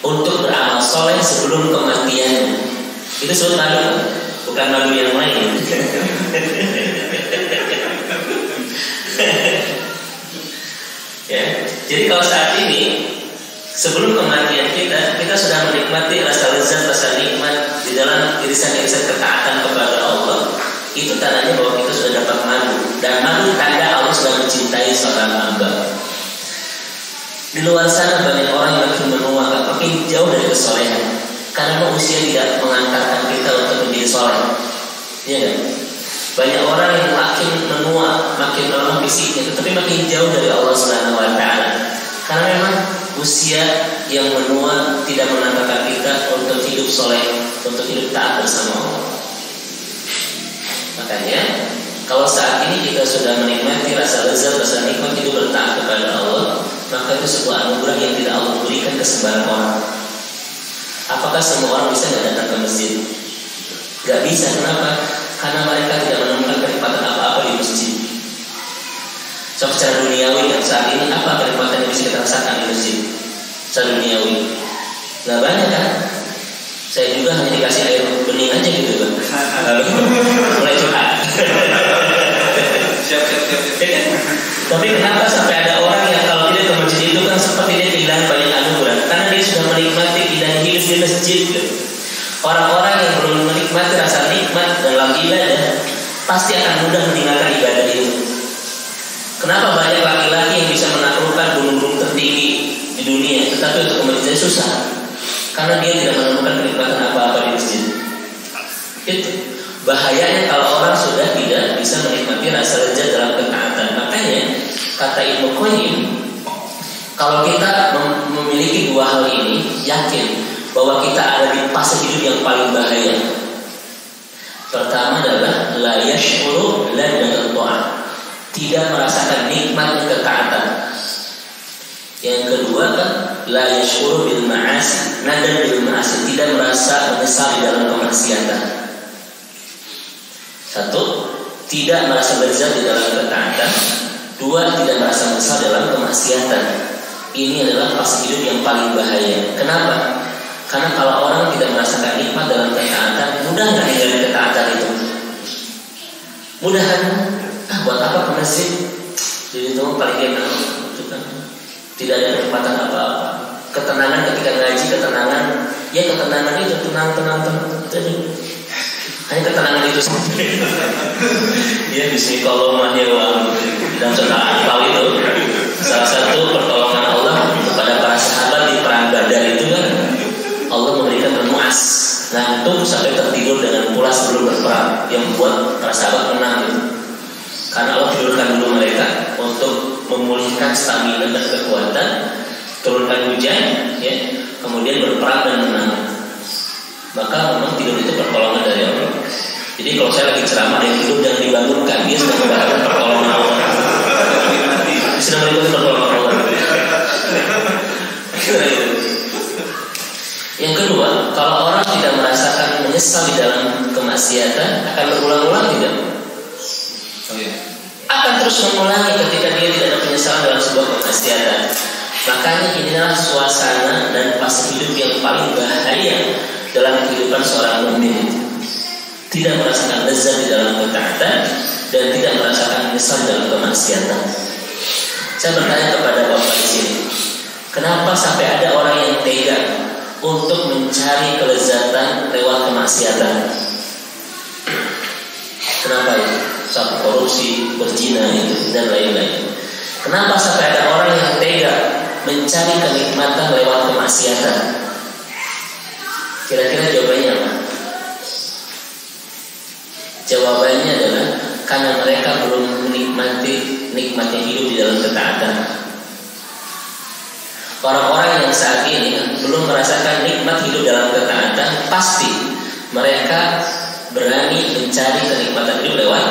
S1: untuk beramal soleh sebelum kematian. Itu sebut madu, bukan madu yang lain. Ya, jadi kalau saat ini sebelum kematian kita sudah menikmati rasa lezat, rasa nikmat di dalam irisan-irisan ketaatan kepada Allah. Itu tandanya bahwa kita sudah dapat madu. Dan madu tanda Allah sudah mencintai seorang hamba. Di luar sana banyak orang yang makin menua, makin jauh dari kesolehan, karena usia tidak mengantarkan kita untuk menjadi soleh. Iya kan? Banyak orang yang makin menua, makin lemah fisiknya, tetapi makin jauh dari Allah Subhanahu Wa Taala. Karena memang usia yang menua tidak mengantarkan kita untuk hidup soleh, untuk hidup taat bersama Allah. Makanya kalau saat ini kita sudah menikmati rasa lezat, rasa nikmat hidup bertaat kepada Allah, maka itu sebuah anugerah yang tidak Allah berikan ke sembarang orang. Apakah semua orang bisa nggak datang ke masjid? Gak bisa. Kenapa? Karena mereka tidak menemukan kenikmatan apa-apa di masjid. So, secara duniawi yang saat ini apa kenikmatan yang bisa kita rasakan di masjid? Secara duniawi nggak banyak kan? Saya juga hanya dikasih air bening aja gitu kan. Lalu mulai curhat. Siap. Tapi kenapa sampai ada orang yang kalau tidak ke masjid itu kan seperti dia kehilangan banyak anugerah? Karena dia sudah menikmati tidak hidup di masjid. Orang-orang yang belum menikmati rasa nikmat dalam ibadah pasti akan mudah meninggalkan ibadah itu. Kenapa banyak laki-laki yang bisa menaklukkan gunung-gunung tertinggi di dunia, tetapi untuk ke masjid susah? Karena dia tidak menemukan kenikmatan apa-apa di masjid. Itu bahayanya kalau orang sudah tidak bisa menikmati rasa lezat dalam ketaatan. Makanya kata Ibnu Qayyim, kalau kita memiliki dua hal ini, yakin bahwa kita ada di fase hidup yang paling bahaya. Pertama adalah la yashkuru ladzat ta'ah, tidak merasakan nikmat ketaatan. Yang kedua kan la yashkuru bil ma'asi, nadam bil ma'asi, tidak merasa menyesal di dalam kemaksiatan. Satu, tidak merasa lezat di dalam ketaatan. Dua, tidak merasa menyesal dalam kemaksiatan. ini adalah fase hidup yang paling bahaya. Kenapa? Karena kalau orang tidak merasakan nikmat dalam ketaatan, mudah nggak ninggalin ketaatan itu? Mudah kan? Buat apa ke masjid? Jadi itu paling enak. Tidak ada kenikmatan apa-apa. Ketenangan ketika ngaji, ketenangan. Ya ketenangan itu tenang. Hanya ketenangan itu sendiri. Ya bismillahirrahmanirrahim. Dalam surah Al-Anfal itu salah satu pertolongan Allah kepada para sahabat di perang Badar itu kan Allah memberikan nuas, ngantuk sampai tertidur dengan pulas sebelum berperang, yang membuat para sahabat menang itu. Karena Allah tidurkan dulu mereka untuk memulihkan stamina dan kekuatan, turunkan hujan, ya, kemudian berperang dan menang. Maka memang tidur itu pertolongan dari Allah. Jadi kalau saya lagi ceramah dan tidur jangan dibangunkan, dia sedang mendapatkan pertolongan Allah. Dia sedang mengikuti pertolongan Allah. Yang kedua, kalau orang tidak merasakan menyesal di dalam kemaksiatan, akan berulang-ulang tidak? Akan terus mengulangi ketika dia tidak ada penyesalan dalam sebuah kemaksiatan. Makanya inilah suasana dan fase hidup yang paling bahaya dalam kehidupan seorang mukmin. Tidak merasakan lezat di dalam ketaatan dan tidak merasakan menyesal dalam kemaksiatan. Saya bertanya kepada Bapak di sini, kenapa sampai ada orang yang tega untuk mencari kelezatan lewat kemaksiatan? Kenapa itu? Sampai korupsi, berzina itu dan lain-lain. Kenapa sampai ada orang yang tega mencari kenikmatan lewat kemaksiatan? Kira-kira jawabannya apa? Jawabannya adalah karena mereka belum menikmati nikmatnya hidup di dalam ketaatan. Orang-orang yang saat ini belum merasakan nikmat hidup dalam ketaatan, pasti mereka berani mencari kenikmatan hidup lewat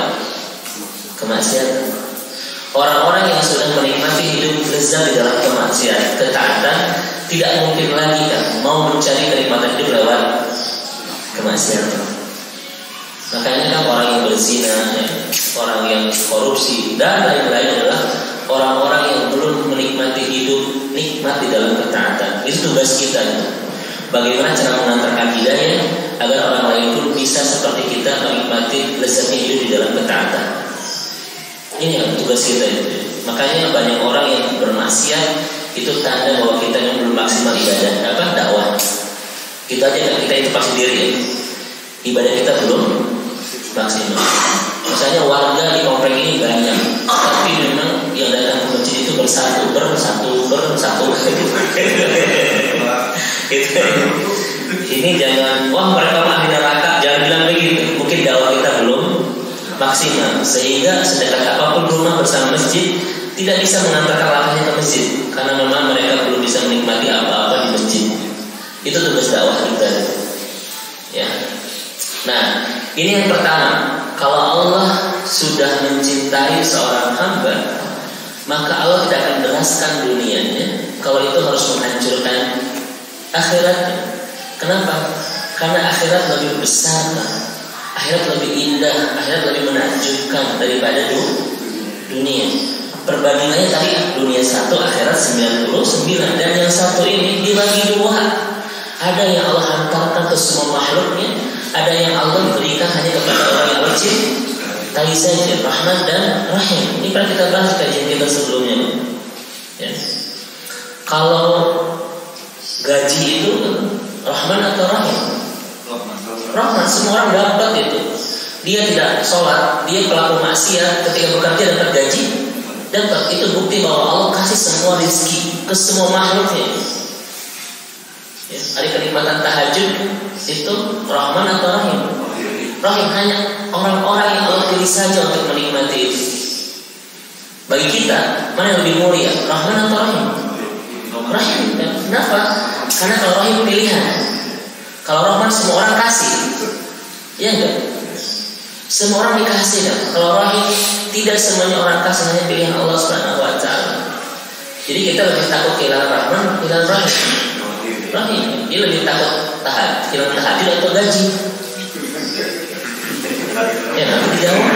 S1: kemaksiatan. Orang-orang yang sudah menikmati hidup lezat di dalam kemaksiatan, ketaatan, tidak mungkin lagi kan mau mencari kenikmatan hidup lewat kemaksiatan. Makanya kan orang yang berzina, ya, orang yang korupsi dan lain-lain adalah orang-orang yang belum menikmati hidup nikmat di dalam ketaatan. Itu tugas kita itu. Bagaimana cara mengantarkan hidayah agar orang lain pun bisa seperti kita menikmati lezatnya hidup di dalam ketaatan. Ini yang tugas kita itu. Makanya banyak orang yang bermaksiat itu tanda bahwa kita yang belum maksimal ibadah, dakwah. Kita itu pasti diri ya. Ibadah kita belum maksimal. Misalnya warga di komplek ini banyak, tapi memang yang datang ke masjid itu bersatu. Ini jangan, wah mereka ahli neraka, jangan bilang begitu. Mungkin dakwah kita belum maksimal, sehingga sedekat apapun rumah bersama masjid tidak bisa mengantarkan langkahnya ke masjid, karena memang mereka belum bisa menikmati apa-apa di masjid. Itu tugas dakwah kita, ya. Nah, ini yang pertama. Kalau Allah sudah mencintai seorang hamba, maka Allah tidak akan deraskan dunianya. Kalau itu harus menghancurkan akhiratnya. Kenapa? Karena akhirat lebih besar, akhirat lebih indah, akhirat lebih menakjubkan daripada dunia. Perbandingannya tadi dunia 1, akhirat 99, dan yang satu ini dibagi 2. Ada yang Allah hantarkan ke semua makhluknya, ada yang Allah berikan hanya kepada orang yang mencintai saja, Rahman dan Rahim. Ini pernah kita bahas kajian kita sebelumnya, ya. Kalau gaji itu Rahman atau Rahim? Rahman, semua orang dapat itu. Dia tidak sholat, dia pelaku maksiat, ketika bekerja dapat gaji, dapat. Itu bukti bahwa Allah kasih semua rezeki ke semua makhluknya. Ya, ada kenikmatan tahajud itu Rahman atau Rahim? Rahim, hanya orang-orang yang Allah pilih saja untuk menikmati itu. Bagi kita, mana yang lebih mulia, Rahman atau Rahim? Rahim. Kenapa? Karena kalau Rahim pilihan, kalau Rahman semua orang kasih, ya enggak? Semua orang dikasih kan? Kalau Rahim tidak semuanya orang kasih, hanya pilihan Allah Subhanahu Wa Taala. Jadi kita lebih takut kehilangan Rahman, kehilangan Rahim. Rahim, dia lebih takut kehilangan tahajud atau gaji. Ya, nanti dijawab.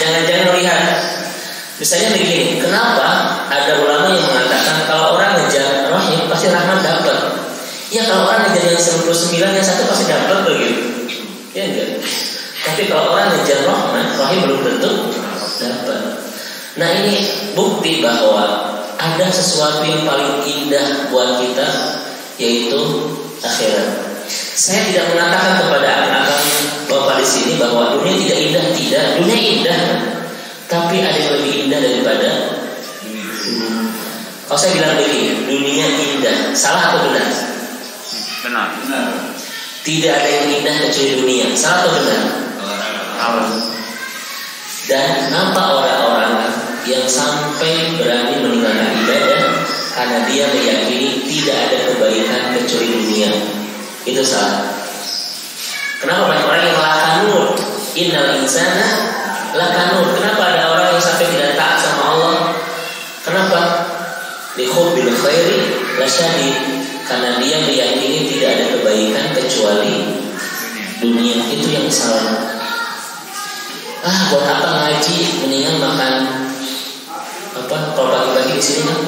S1: Jangan melihat. Misalnya begini, kenapa ada ulama yang mengatakan kalau orang ngejar rahim pasti rahmat dapat? Ya kalau orang ngejar yang 99 yang satu pasti dapat begitu. Ya enggak. Tapi kalau orang ngejar rahmat, rahim belum tentu dapat. Nah ini bukti bahwa ada sesuatu yang paling indah buat kita, yaitu akhirat. Saya tidak mengatakan kepada anak-anak bapak di sini bahwa dunia tidak indah, tidak. Dunia indah, tapi ada yang lebih indah daripada dunia. Kalau saya bilang begini, dunia indah, salah atau benar?
S2: Benar.
S1: Tidak ada yang indah kecuali dunia, salah atau benar? Dan nampak orang-orang yang sampai berani meninggalkan ibadah karena dia meyakini tidak ada kebaikan kecuali dunia. Itu salah. Kenapa banyak orang yang lakanur? Innal insana lakanur. Kenapa ada orang yang sampai tidak taat sama Allah? Kenapa? Lihubbil khairi lasyadid. Karena dia meyakini tidak ada kebaikan kecuali dunia. Itu yang salah. Buat apa ngaji? Mendingan makan apa? Kalau pagi-pagi di sini kan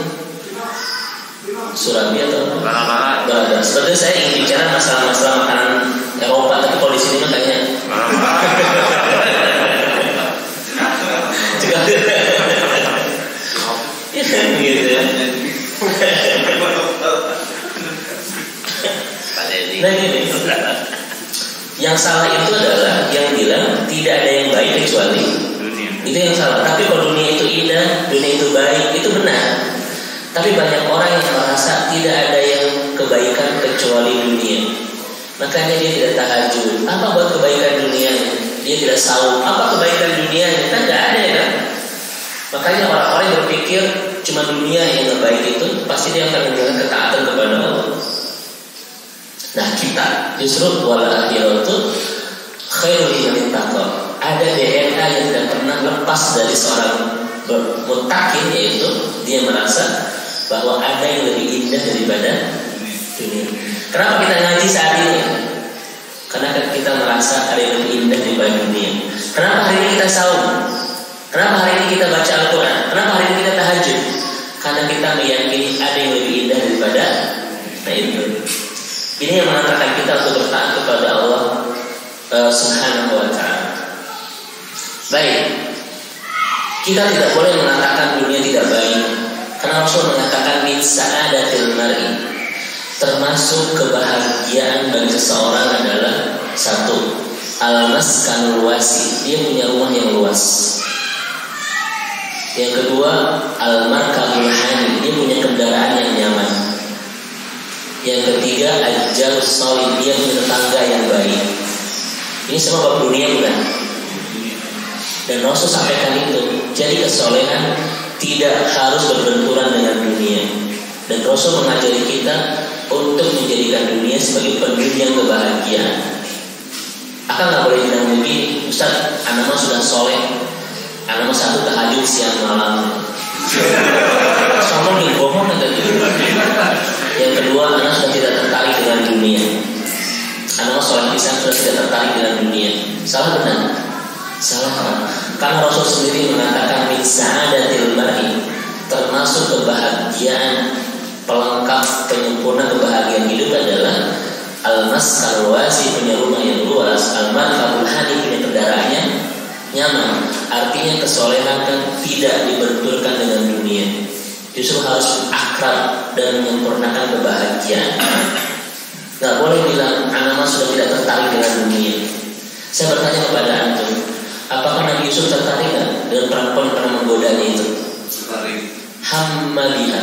S1: surabi atau apa? Sebenarnya saya ingin bicara masalah-masalah makanan Eropa, tapi kalau di sini mah kayaknya gitu ya. Nah ini yang salah itu adalah yang bilang tidak ada yang baik kecuali dunia. Itu yang salah. Tapi kalau dunia itu indah, dunia itu baik, itu benar. Tapi banyak orang yang merasa tidak ada yang kebaikan kecuali dunia. Makanya dia tidak tahajud. Apa buat kebaikan dunia? Dia tidak tahu apa kebaikan dunia. Kan tidak ada ya kan? Makanya orang-orang yang berpikir cuma dunia yang baik itu, pasti dia akan menjalankan ketaatan kepada Allah. Nah kita justru wala akhiratu khairul liman ittaqa. Ada DNA yang tidak pernah lepas dari seorang muttaqin, yaitu dia merasa bahwa ada yang lebih indah daripada dunia. Kenapa kita ngaji saat ini? Karena kita merasa ada yang lebih indah daripada dunia. Kenapa hari ini kita saum? Kenapa hari ini kita baca Al-Quran? Kenapa hari ini kita tahajud? Karena kita meyakini ada yang lebih indah daripada itu. Ini yang mengantarkan kita untuk bertaat kepada Allah Subhanahu wa ta'ala. Baik, kita tidak boleh mengatakan dunia tidak baik, karena Rasul mengatakan min sa'adatil mar'i, termasuk kebahagiaan bagi seseorang adalah satu, al-maskanul wasi, dia punya rumah yang luas. Yang kedua, al-markabul hani, dia punya kendaraan yang nyaman. Yang ketiga, al-jalus salih, dia punya tetangga yang baik. Ini semua bab dunia bukan? Dan Rasul sampaikan itu. Jadi kesolehan tidak harus berbenturan dengan dunia. Dan Rasul mengajari kita untuk menjadikan dunia sebagai penunjang kebahagiaan. Akan nggak boleh bilang begini, Ustaz, anak mah sudah soleh, anak mah satu tahajud siang malam. Sombong nih, bohong atau gitu. Yang kedua, anak sudah tidak tertarik dengan dunia. Anak sholat isya sudah tidak tertarik dengan dunia. Salah benar? Salah kan? Karena Rasul sendiri mengatakan min sa'adatil mar'i, termasuk kebahagiaan, pelengkap penyempurna kebahagiaan hidup adalah al-maskan wasi, punya rumah yang luas, al-markabul hani, punya kendaraannya nyaman. Artinya kesolehan kan tidak dibenturkan dengan dunia. Justru harus akrab dan menyempurnakan kebahagiaan. Gak boleh bilang anak sudah tidak tertarik dengan dunia. Saya bertanya kepada antum, apakah Nabi Yusuf tertarik dengan perempuan yang pernah menggodanya itu? Tertarik. Hammaliha,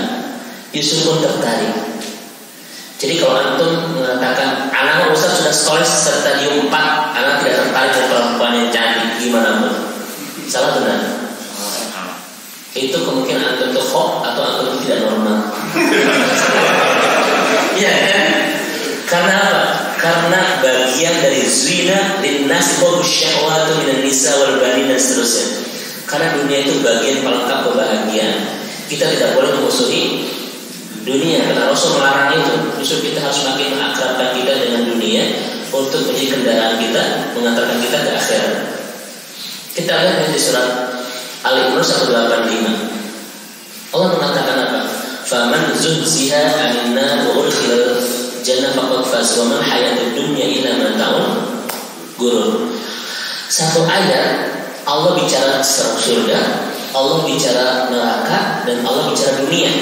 S1: Yusuf pun tertarik. Jadi kalau antum mengatakan anak Ustaz sudah sekolah stadium 4, anak tidak tertarik dengan perempuan yang cantik, gimana pun? Salah benar? Itu kemungkinan antum itu hoax atau antum tidak normal. Iya kan? Karena apa? Karena bagian dari zina linnas hubbu syahwatu minan nisa wal banin dan seterusnya. Karena dunia itu bagian pelengkap kebahagiaan. Kita tidak boleh memusuhi dunia, karena Rasul melarang itu. Justru kita harus makin mengakrabkan kita dengan dunia untuk menjadi kendaraan kita, mengantarkan kita ke akhirat. Kita lihat di surat Al-Imran 185. Allah mengatakan apa? Faman zuhziha 'anil nar wa udkhilal jannah faqad faz wa mal hayatud dunya illa mata'ul ghurur. Satu ayat Allah bicara surga, Allah bicara neraka, dan Allah bicara dunia.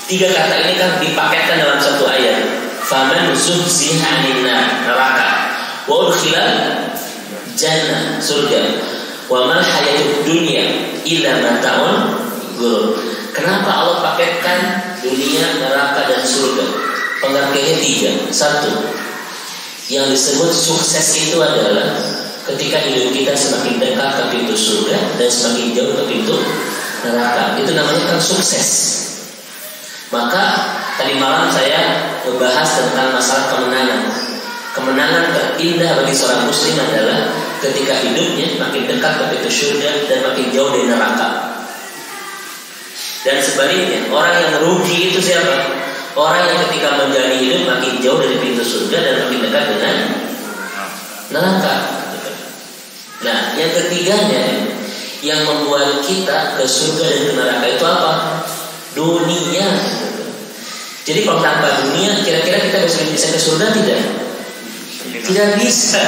S1: 3 kata ini kan dipaketkan dalam satu ayat. Faman zuhziha 'anil nar, neraka, wa udkhilal jannah, surga, wa mal hayatud dunya illa mata'ul ghurur. Kenapa Allah paketkan dunia, neraka, dan surga? Pengertiannya 3. 1, yang disebut sukses itu adalah ketika hidup kita semakin dekat ke pintu surga dan semakin jauh ke pintu neraka. Itu namanya kan sukses. Maka tadi malam saya membahas tentang masalah kemenangan. Kemenangan terindah bagi seorang muslim adalah ketika hidupnya makin dekat ke pintu surga dan makin jauh dari neraka. Dan sebaliknya, orang yang rugi itu siapa? Orang yang ketika menjalani hidup makin jauh dari pintu surga dan makin dekat dengan neraka. Nah, yang ketiganya, yang membuat kita ke surga dan ke neraka itu apa? Dunia. Jadi kalau tanpa dunia, kira-kira kita bisa ke surga tidak? Tidak bisa.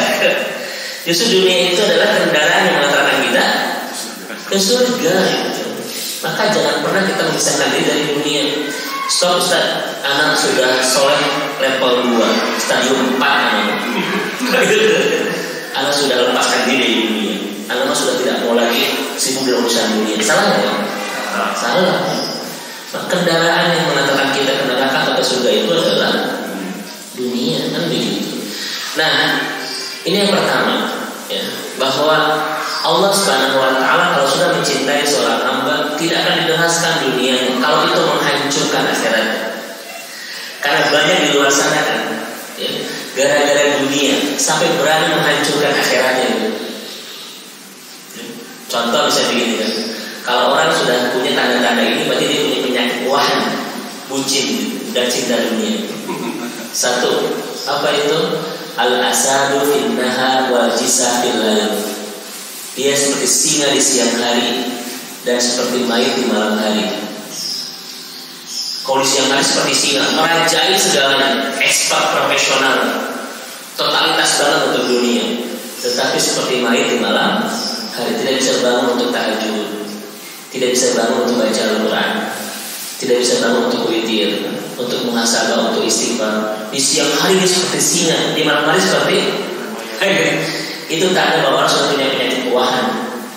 S1: Justru dunia itu adalah kendaraan yang mengantarkan kita ke surga. Maka jangan pernah kita memisahkan diri dari dunia. Stop Ustaz, anak sudah soleh level 2, stadium 4 anak sudah lepaskan diri dari dunia. Anak sudah tidak mau lagi sibuk dengan urusan dunia. Salah ya? Salah. Kendaraan yang mengantarkan kita ke neraka atau ke surga itu adalah dunia, kan begitu. Nah, ini yang pertama, ya, bahwa Allah Subhanahu wa Ta'ala kalau sudah mencintai seorang hamba tidak akan dibebaskan dunianya kalau itu menghancurkan akhiratnya. Karena banyak di luar sana kan, ya, gara-gara dunia sampai berani menghancurkan akhiratnya. Contoh misalnya begini kan, kalau orang sudah punya tanda-tanda ini berarti dia punya penyakit wahan, bucin, dan cinta dunia. 1, apa itu? Al-asadu fil nahar wal jisa fil lail. Dia seperti singa di siang hari dan seperti mayit di malam hari. Kalau di siang hari seperti singa, merajai segalanya, expert profesional, totalitas banget untuk dunia. Tetapi seperti mayit di malam hari, tidak bisa bangun untuk tahajud, tidak bisa bangun untuk baca Al-Quran, tidak bisa bangun untuk witir, untuk muhasabah, untuk istighfar. Di siang hari dia seperti singa, di malam hari seperti itu tanda bahwa orang sudah punya penyakit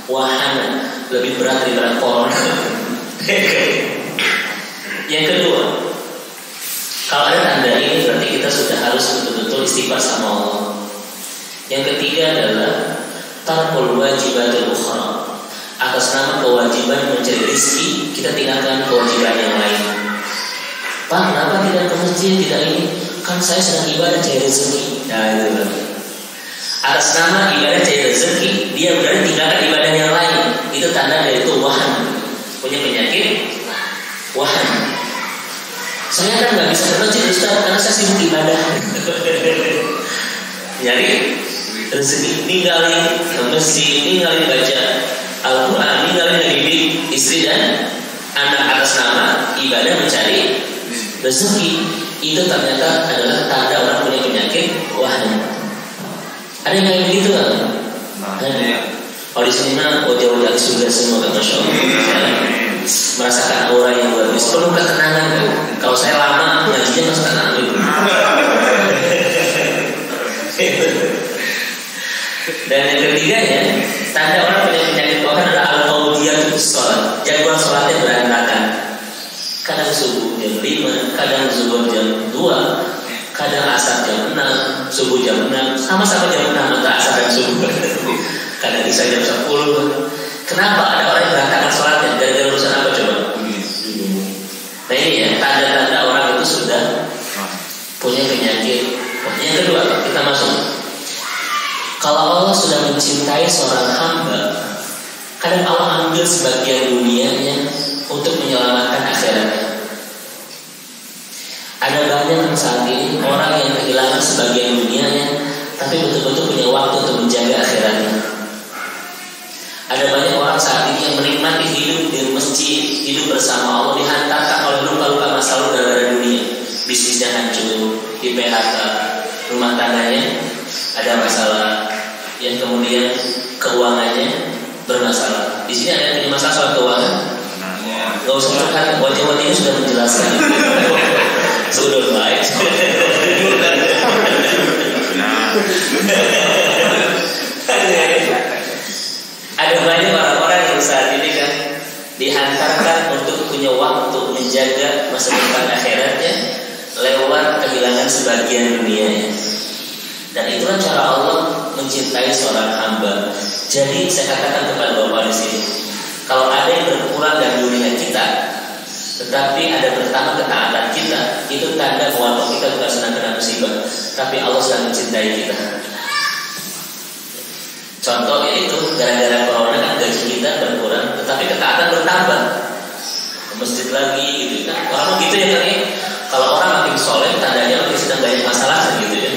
S1: wahana lebih berat daripada corona. Yang kedua, kalau ada tanda ini berarti kita sudah harus betul-betul istighfar sama Allah. Yang ketiga adalah tarkul wajibatul ukhra. Atas nama kewajiban mencari rezeki, kita tinggalkan kewajiban yang lain. Pak, kenapa tidak ke masjid, tidak ini? Kan saya sedang ibadah cari rezeki. Nah, itu berarti atas nama ibadah cari rezeki, dia berarti tinggalkan ibadah yang lain. Itu tanda dari itu wahan, punya penyakit wahan. Saya kan nggak bisa ke masjid Ustaz karena saya sibuk ibadah. Nyari rezeki, ninggalin ke masjid, ninggalin baca Al-Quran, ninggalin mendidik istri dan anak atas nama ibadah mencari rezeki. Itu ternyata adalah tanda orang punya penyakit wahan. Ada yang kayak begitu kan? Ada. Kalau di sini mah wajah-wajah surga semua kan, masya Allah. Merasakan aura yang bagus, penuh ketenangan kan. Kalau saya lama ngajinya masuk tenang gitu. Dan yang ketiganya, tanda orang punya penyakit wahan adalah al-qawdiyatus shalah. Jadwal sholatnya berantakan. Kadang subuh jam 5, kadang zuhur jam 2, kadang asar jam 6, subuh jam 6, sama-sama jam 6 antara asar dan subuh. Kadang isya jam 10. Kenapa ada orang yang berantakan sholatnya? Gara-gara urusan apa coba? Nah ini ya, tanda-tanda orang itu sudah punya penyakit. Yang kedua, kita masuk. Kalau Allah sudah mencintai seorang hamba, kadang Allah ambil sebagian dunianya untuk menyelamatkan akhiratnya. Ada banyak saat ini orang yang kehilangan sebagian dunianya, tapi betul-betul punya waktu untuk menjaga akhiratnya. saat ini yang menikmati hidup di masjid, hidup bersama Allah, dihantarkan oleh luka-luka masa lalu dari dunia. Bisnisnya hancur, di PHK, rumah tangganya ada masalah, yang kemudian keuangannya bermasalah. Di sini ada yang punya masalah soal keuangan. Gak usah curhat, wajah-wajahnya sudah menjelaskan. Sudah baik. Ada banyak orang-orang yang saat ini kan dihantarkan untuk punya waktu menjaga masa depan akhiratnya lewat kehilangan sebagian dunianya. Dan itulah cara Allah mencintai seorang hamba. Jadi saya katakan kepada Bapak di sini, kalau ada yang berkurang dari dunia kita, tetapi ada bertambah ketaatan kita, itu tanda bahwa kita bukan sedang kena musibah, tapi Allah sedang mencintai kita. Contohnya itu, gara-gara corona kan gaji kita berkurang, tetapi ketaatan bertambah. Ke masjid lagi gitu kan. Orang begitu ya kan ya. Kalau orang makin soleh, tandanya makin sedang banyak masalah gitu ya.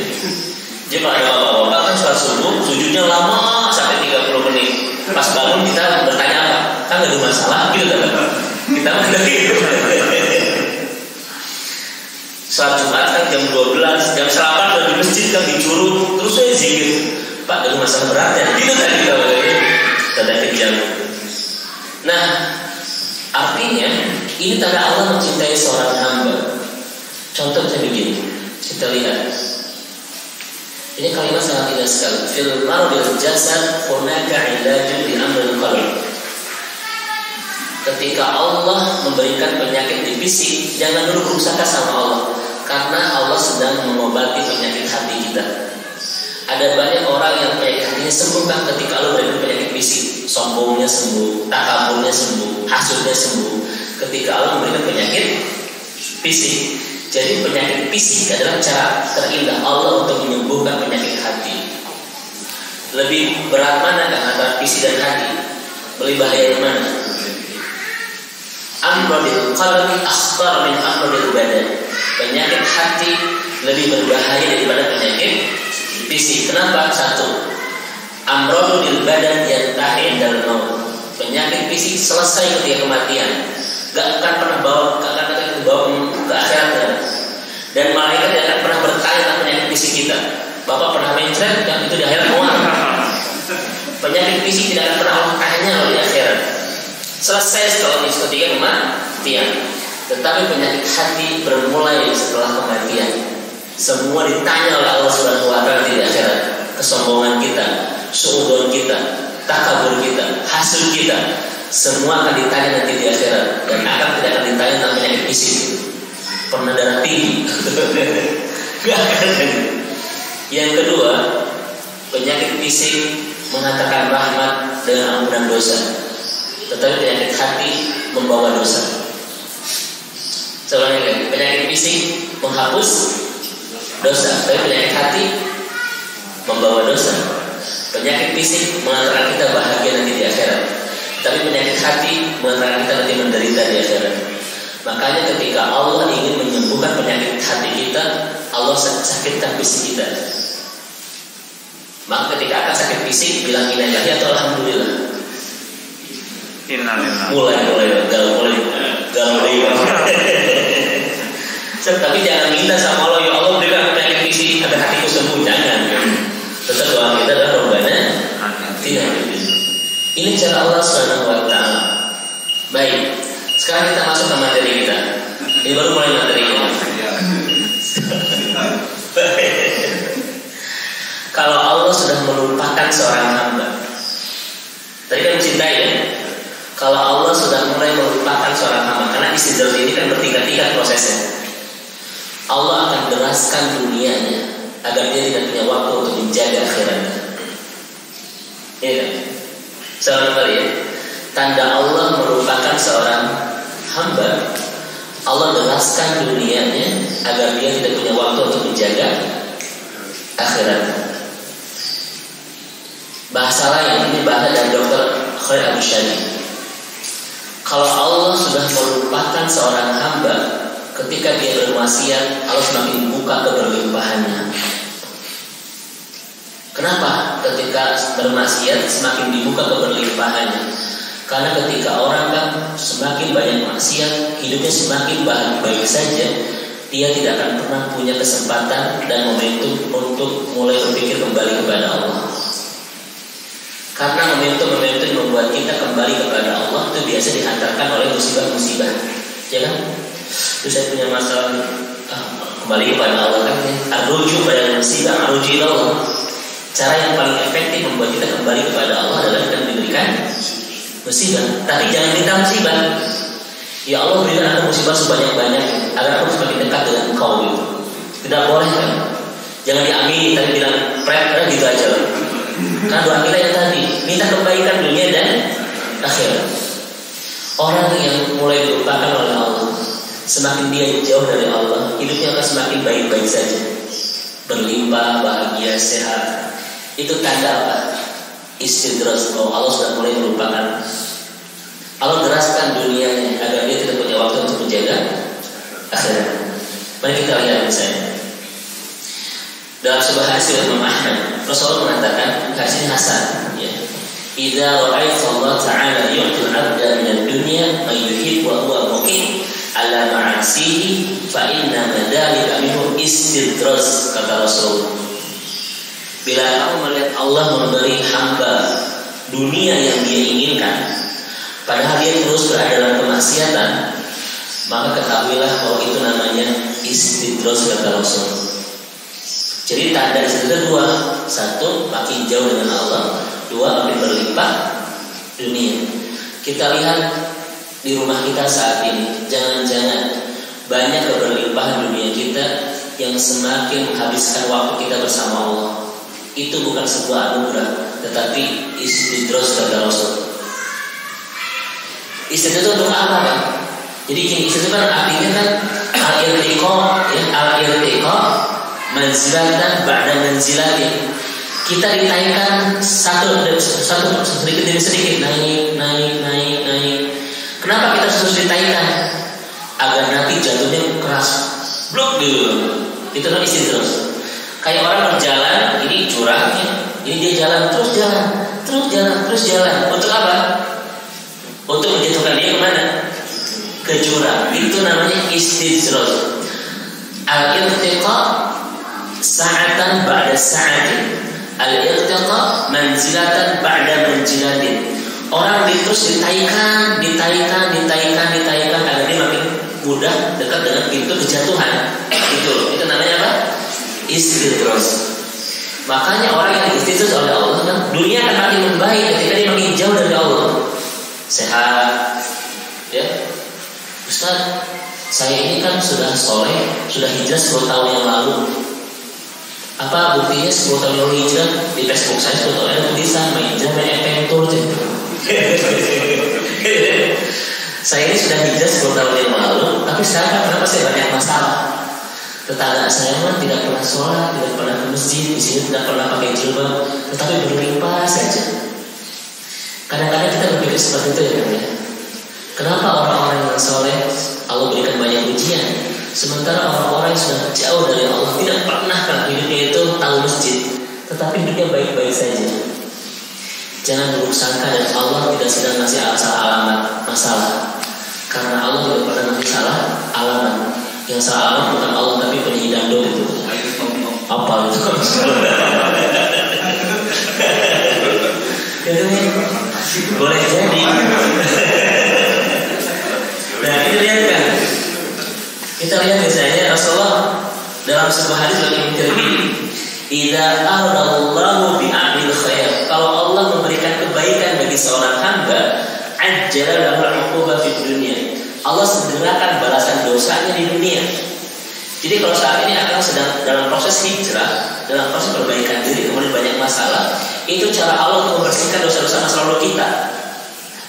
S1: Jadi kalau ada bapak-bapak kan sholat subuh, sujudnya lama sampai 30 menit. Pas bangun kita bertanya apa? Kan gak ada masalah gitu kan. Kita mana gitu. Sholat Jumat kan jam 12, jam 8 udah di masjid kan dicurut, terus saya zikir. Pak, ada masalah berat ya? Gitu kan kita bagaimana? Tanda kejam. Nah, artinya ini tanda Allah mencintai seorang hamba. Contohnya begini, kita lihat. Ini kalimat sangat indah sekali. Fil maradil jasad hunaka ilajun bi amril qalb. Ketika Allah memberikan penyakit di fisik, jangan dulu berusaha sama Allah, karena Allah sedang mengobati penyakit hati kita. Ada banyak orang yang penyakit hatinya sembuh kan ketika Allah memberikan penyakit fisik, sombongnya sembuh, takaburnya sembuh, hasudnya sembuh. Ketika Allah memberikan penyakit fisik. Jadi penyakit fisik adalah cara terindah Allah untuk menyembuhkan penyakit hati. Lebih berat mana kan antara fisik dan hati? Lebih bahaya mana? Amradil qalbi akhtar min amradil badan. Penyakit hati lebih berbahaya daripada penyakit fisik. Kenapa? Satu, amradil badan yantahi indal maut. Penyakit fisik selesai ketika kematian. Gak akan pernah bawa ke akhirat. Dan malaikat tidak akan pernah bertanya tentang penyakit fisik kita. Bapak pernah mencret, yang itu di akhirat mual. Penyakit fisik tidak akan pernah Allah tanya di akhirat. Selesai setelah ketika kematian. Tetapi penyakit hati bermulai setelah kematian. Semua ditanya oleh Allah Subhanahu wa Ta'ala di akhirat. Kesombongan kita, suudzon kita, takabur kita, hasud kita, semua akan ditanya nanti di akhirat. Dan tidak akan ditanya tentang penyakit fisik. Pernah darah tinggi. Gak akan. Yang kedua, penyakit fisik mengatakan rahmat dengan ampunan dosa, tetapi penyakit hati membawa dosa. Soalnya penyakit fisik menghapus dosa, tapi penyakit hati membawa dosa. Penyakit fisik mengatakan kita bahagia nanti di akhirat, tapi penyakit hati mengatakan kita nanti menderita di akhirat. Makanya ketika Allah ingin menyembuhkan penyakit hati kita, Allah sakitkan fisik kita. Maka ketika akan sakit fisik, bilang innalillahi atau alhamdulillah. Mulai galau. Tapi jangan minta sama Allah, ya Allah berikan penyakit fisik agar hatiku sembuh, jangan. Tetap doa kita adalah Rabbana tidak. Ini cara Allah Subhanahu wa Ta'ala. Baik. Sekarang kita masuk ke materi kita. Ini baru mulai materinya. Kalau Allah sudah melupakan seorang hamba, tadi kan mencintai ya. Kalau Allah sudah mulai melupakan seorang hamba, karena istidraj ini kan bertingkat-tingkat prosesnya. Allah akan deraskan dunianya agar dia tidak punya waktu untuk menjaga akhiratnya. Iya kan? Seorang kali ya. Tanda Allah merupakan seorang hamba, Allah deraskan dunianya agar dia tidak punya waktu untuk menjaga akhirat. Bahasa lain, ini bahasa dari Dr. Khalid Al-Shadi. Kalau Allah sudah melupakan seorang hamba ketika dia bermaksiat, Allah semakin buka keberlimpahannya. Kenapa? Ketika bermaksiat semakin dibuka keberlimpahannya. Karena ketika orang kan semakin banyak maksiat, hidupnya semakin baik saja, dia tidak akan pernah punya kesempatan dan momentum untuk mulai berpikir kembali kepada Allah. Karena momentum-momentum yang membuat kita kembali kepada Allah itu biasa dihantarkan oleh musibah-musibah, ya kan? Terus saya punya masalah, kembali kepada Allah kan? Arruju pada musibah, arruju ila Allah. Cara yang paling efektif membuat kita kembali kepada Allah adalah dengan diberikan musibah. Tapi jangan minta musibah. Ya Allah, berikan aku musibah sebanyak-banyak agar aku semakin dekat dengan Engkau gitu. Tidak boleh kan? Jangan diamini tapi bilang prep gitu aja. Karena doa kita yang tadi minta kebaikan dunia dan akhirat. Orang yang mulai dilupakan oleh Allah, semakin dia jauh dari Allah, hidupnya akan semakin baik-baik saja, berlimpah, bahagia, sehat. Itu tanda apa? Istidras, bahwa Allah sudah mulai melupakan. Allah deraskan dunianya agar dia tidak punya waktu untuk menjaga akhirat. Mari kita lihat misalnya dalam sebuah hadis dari Imam Ahmad, Rasulullah mengatakan, hadis ini hasan, ya. Idza ra'aita Allah Ta'ala yu'til 'abda min ad-dunya may yuhibbu wa huwa muqim ala ma'asihi fa inna madalika minhu istidras, kata Rasul. Bila kamu melihat Allah memberi hamba dunia yang dia inginkan, padahal dia terus berada dalam kemaksiatan, maka ketahuilah bahwa itu namanya istidras, kata Rasul. Jadi tanda istidras dua: satu, makin jauh dengan Allah; dua, makin berlimpah dunia. Kita lihat di rumah kita saat ini, jangan-jangan banyak keberlimpahan dunia kita yang semakin menghabiskan waktu kita bersama Allah. Itu bukan sebuah anugerah, tetapi istidras, kata Rasul. Istidras itu untuk apa kan? Jadi gini, istidras kan artinya kan al-irtiqa, ya, al-irtiqa manzilatan ba'da manzilatin. Kita ditaikkan satu sedikit demi sedikit, naik. Kenapa kita harus ditaikkan? Agar nanti jatuhnya keras, blok dulu. Itu kan istidras. Kayak orang berjalan, ini jurangnya, ini dia jalan. Untuk apa? Untuk menjatuhkan dia kemana? Ke jurang. Itu namanya istidras. Al-irtiqa sa'atan ba'da sa'atin, al-irtiqa manzilatan ba'da manzilatin. Orang terus ditaikan agar dia makin mudah dekat dengan pintu kejatuhan. Itu namanya apa? Istidras. Makanya orang yang istidras oleh Allah kan dunia akan makin membaik ketika dia makin jauh dari Allah. Sehat, ya. Ustaz, saya ini kan sudah soleh, sudah hijrah 10 tahun yang lalu. Apa buktinya 10 tahun lalu hijrah? Di Facebook saya 10 tahun lalu tulisan main hijrah, main adventure. Saya ini sudah hijrah 10 tahun yang lalu, tapi sekarang kenapa saya banyak masalah? Tetangga saya mah tidak pernah sholat, tidak pernah ke masjid, di sini tidak pernah pakai jilbab, tetapi berlimpah saja. Kadang-kadang kita berpikir seperti itu ya, kan? Kenapa orang-orang yang soleh Allah berikan banyak ujian, sementara orang-orang yang sudah jauh dari Allah tidak pernah kan hidupnya itu tahu masjid, tetapi hidupnya baik-baik saja. Jangan buruk sangka dan Allah tidak sedang ngasih alamat masalah, karena Allah tidak pernah ngasih salah alamat. Yang salah alamat bukan Allah tapi penyanyi dangdut itu. Apa itu? Boleh jadi. Nah, itu lihat kan. Kita lihat misalnya Rasulullah dalam sebuah hadis yang Tirmidzi, "Idza aradallahu bi'amil khair." Kalau Allah memberikan kebaikan bagi seorang hamba, ajjala lahu al-'uquba fid dunya. Allah segerakan balasan dosanya di dunia. Jadi kalau saat ini akan sedang dalam proses hijrah, dalam proses perbaikan diri, kemudian banyak masalah, itu cara Allah untuk membersihkan dosa-dosa masa lalu kita,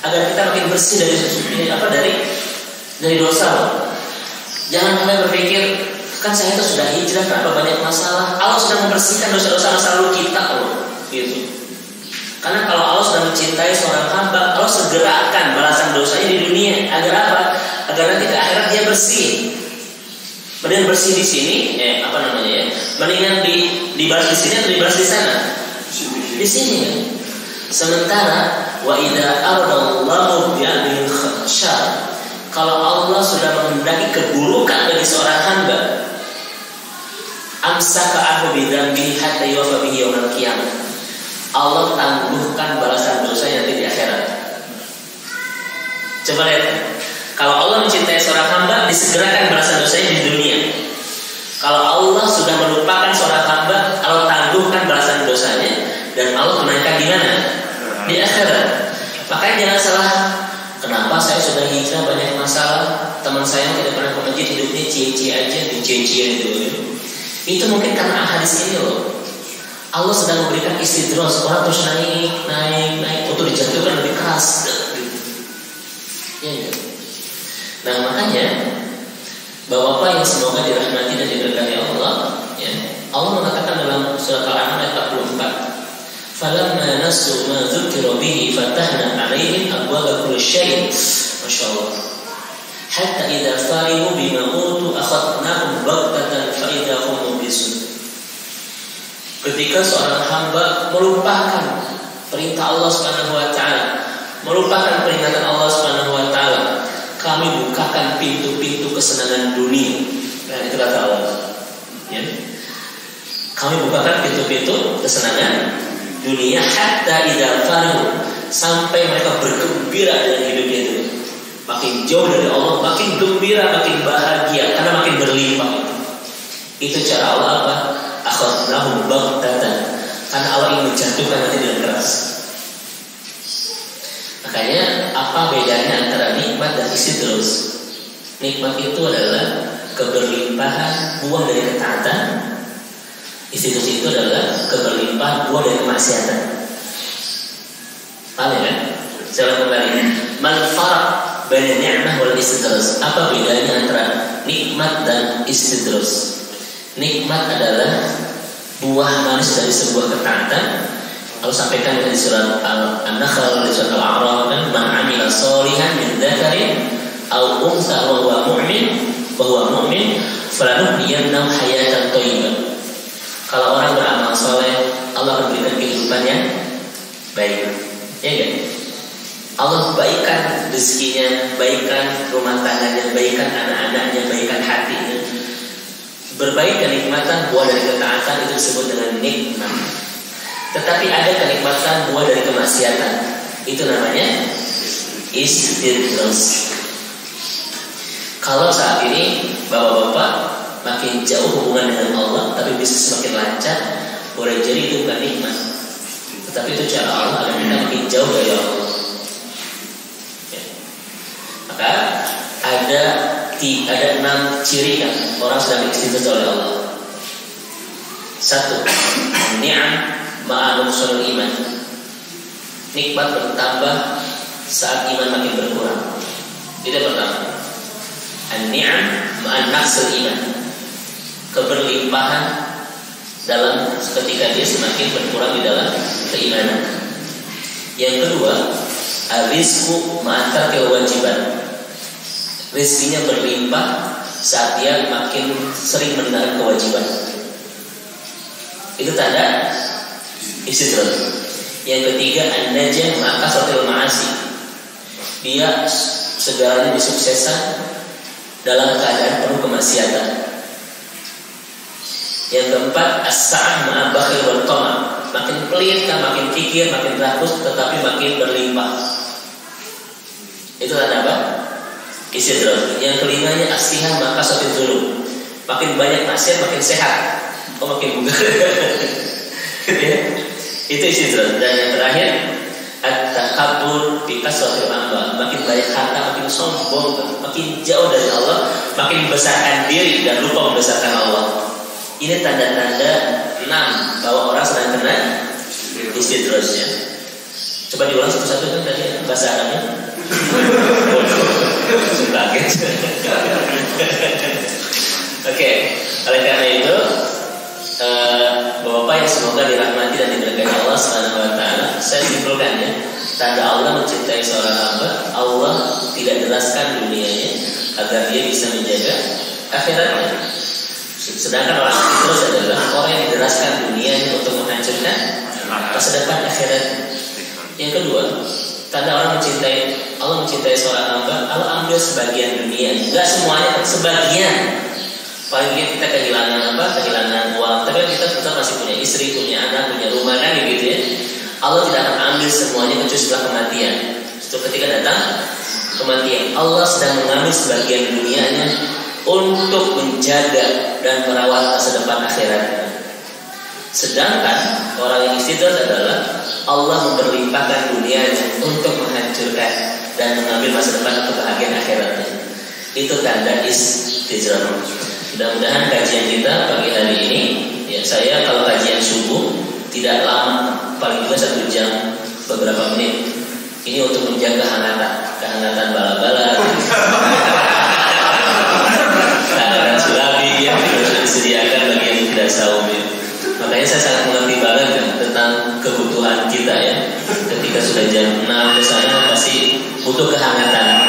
S1: agar kita makin bersih dari dosa. Jangan mulai berpikir, kan saya itu sudah hijrah, kenapa banyak masalah? Allah sudah membersihkan dosa-dosa masa lalu kita, gitu. Karena kalau Allah sudah mencintai seorang hamba, Allah segerakan balasan dosanya di dunia. Agar apa? Agar nanti ke akhirat dia bersih. Mendingan bersih di sini, mendingan dibalas di sini atau dibalas di sana? Di sini kan. Sementara wa idza aradallahu bi'amil syarr, kalau Allah sudah menghendaki keburukan dari seorang hamba, amsaka anhu bidzambihi hatta yuwaffa bihi yaumil qiyamah. Allah tangguhkan balasan dosanya nanti di akhirat. Coba lihat, kalau Allah mencintai seorang hamba, disegerakan balasan dosanya di dunia. Kalau Allah sudah melupakan seorang hamba, Allah tangguhkan balasan dosanya dan Allah tunaikan di mana? Di akhirat. Makanya jangan salah, kenapa saya sudah hijrah banyak masalah, teman saya tidak pernah ke masjid, hidupnya cie-cie aja, cie-cie itu. Itu mungkin karena hadis ini loh. Allah sedang memberikan istidros, orang terus naik, untuk dijatuhkan lebih keras. Ya. Nah makanya Bapak-bapak yang semoga dirahmati dan diberkahi Allah, ya, Allah mengatakan dalam surat Al-An'am ayat 44, falamma nasu ma dzukira bihi fatahna 'alaihim abwaaba kulli syai'. Masyaallah. Hatta idza farihu bima utu akhadnahum baghtatan fa idza hum mublisun. Ketika seorang hamba melupakan perintah Allah Subhanahu wa taala, melupakan peringatan Allah Subhanahu wa taala, kami bukakan pintu-pintu kesenangan dunia. Nah, itu kata Allah. Ya. Kami bukakan pintu-pintu kesenangan dunia hatta idza farihu, sampai mereka bergembira dengan hidupnya itu. Makin jauh dari Allah, makin gembira, makin bahagia karena makin berlimpah. Itu cara Allah apa? Akhadnahum baghtatan. Karena Allah ingin menjatuhkan nanti dengan keras. Makanya apa bedanya antara nikmat dan istidros? Nikmat itu adalah keberlimpahan buah dari ketaatan. Istidros itu adalah keberlimpahan buah dari kemaksiatan. Paham ya? Saya kembali. Mal farq baina ni'mah wal istidros? Apa bedanya antara nikmat dan istidros? Nikmat adalah buah manis dari sebuah ketaatan. Allah sampaikan di surat An-Nahl, di surat Al-A'raf, dan man 'amila shalihan min dzakarin aw untha wa huwa mu'min falanuhyiyannahu hayatan thayyibah. Kalau orang beramal soleh, Allah akan berikan kehidupan yang baik. Ya kan? Allah baikkan rezekinya, baikkan rumah tangganya, baikkan anak-anaknya, baikkan hatinya. Berbaik kenikmatan buah dari ketaatan itu disebut dengan nikmat. Tetapi ada kenikmatan buah dari kemaksiatan, itu namanya istidros. Kalau saat ini bapak-bapak makin jauh hubungan dengan Allah, tapi bisnis semakin lancar, boleh jadi itu bukan nikmat. Tetapi itu cara Allah agar kita makin jauh dari Allah. Ya. Maka ada 6 ciri kan orang sedang istidros oleh Allah. 1. Ni'am ma'a nuqsanil iman. Nikmat bertambah saat iman makin berkurang. Itu pertama. An-ni'am ma'a naqsil iman. Keberlimpahan dalam ketika dia semakin berkurang di dalam keimanan. Yang kedua, ar-rizqu ma'a tarkil wajibat. Rizkinya berlimpah saat dia makin sering menarik kewajiban. Itu tanda istidros. Yang ketiga, an-najah ma'a kasratil ma'asi. Dia segalanya disuksesan dalam keadaan penuh kemaksiatan. Yang keempat, as-sa'ah ma'a bakhil wal tama'. Makin pelit, makin pikir, makin rakus, tetapi makin berlimpah. Itu tanda apa? Istidros. Yang kelimanya as-sihan ma'a kasratil dzunub. Makin banyak maksiat makin sehat. Makin bugar. Ya. Itu istidros. Dan yang terakhir, at-takabbur bi kasratil amwal. Makin banyak harta, makin sombong, makin jauh dari Allah, makin membesarkan diri dan lupa membesarkan Allah. Ini tanda-tanda 6 bahwa orang sedang kena istidros, ya. Coba diulang satu-satu kan tadi bahasa Arabnya. Kaget. Oke, oleh karena itu Bapak yang semoga dirahmati dan diberkahi Allah Subhanahu wa taala, saya simpulkan ya, tanda Allah mencintai seorang hamba, Allah tidak deraskan dunianya agar dia bisa menjaga akhiratnya. Sedangkan orang istidros adalah orang yang deraskan dunianya untuk menghancurkan masa depan akhiratnya. Yang kedua, tanda orang Allah mencintai seorang hamba, Allah ambil sebagian dunia, enggak semuanya, sebagian. Paling kita kehilangan apa? Kehilangan uang, tapi kita tetap masih punya istri, punya anak, punya rumah kan gitu ya. Allah tidak akan ambil semuanya kecuali setelah kematian. Ketika datang kematian, Allah sedang mengambil sebagian dunianya untuk menjaga dan merawat masa depan akhiratnya. Sedangkan orang yang istidraj adalah Allah memberlimpahkan dunianya untuk menghancurkan dan mengambil masa depan untuk kebahagiaan akhiratnya. Itu tanda istidraj. Mudah-mudahan kajian kita pagi hari ini, ya saya kalau kajian subuh tidak lama, paling juga 1 jam beberapa menit. Ini untuk menjaga kehangatan bala-bala, kehangatan sulabi yang sudah disediakan bagi yang tidak saum. Makanya saya sangat mengerti banget kan tentang kebutuhan kita ya. Ketika sudah jam 6 ke sana pasti butuh kehangatan.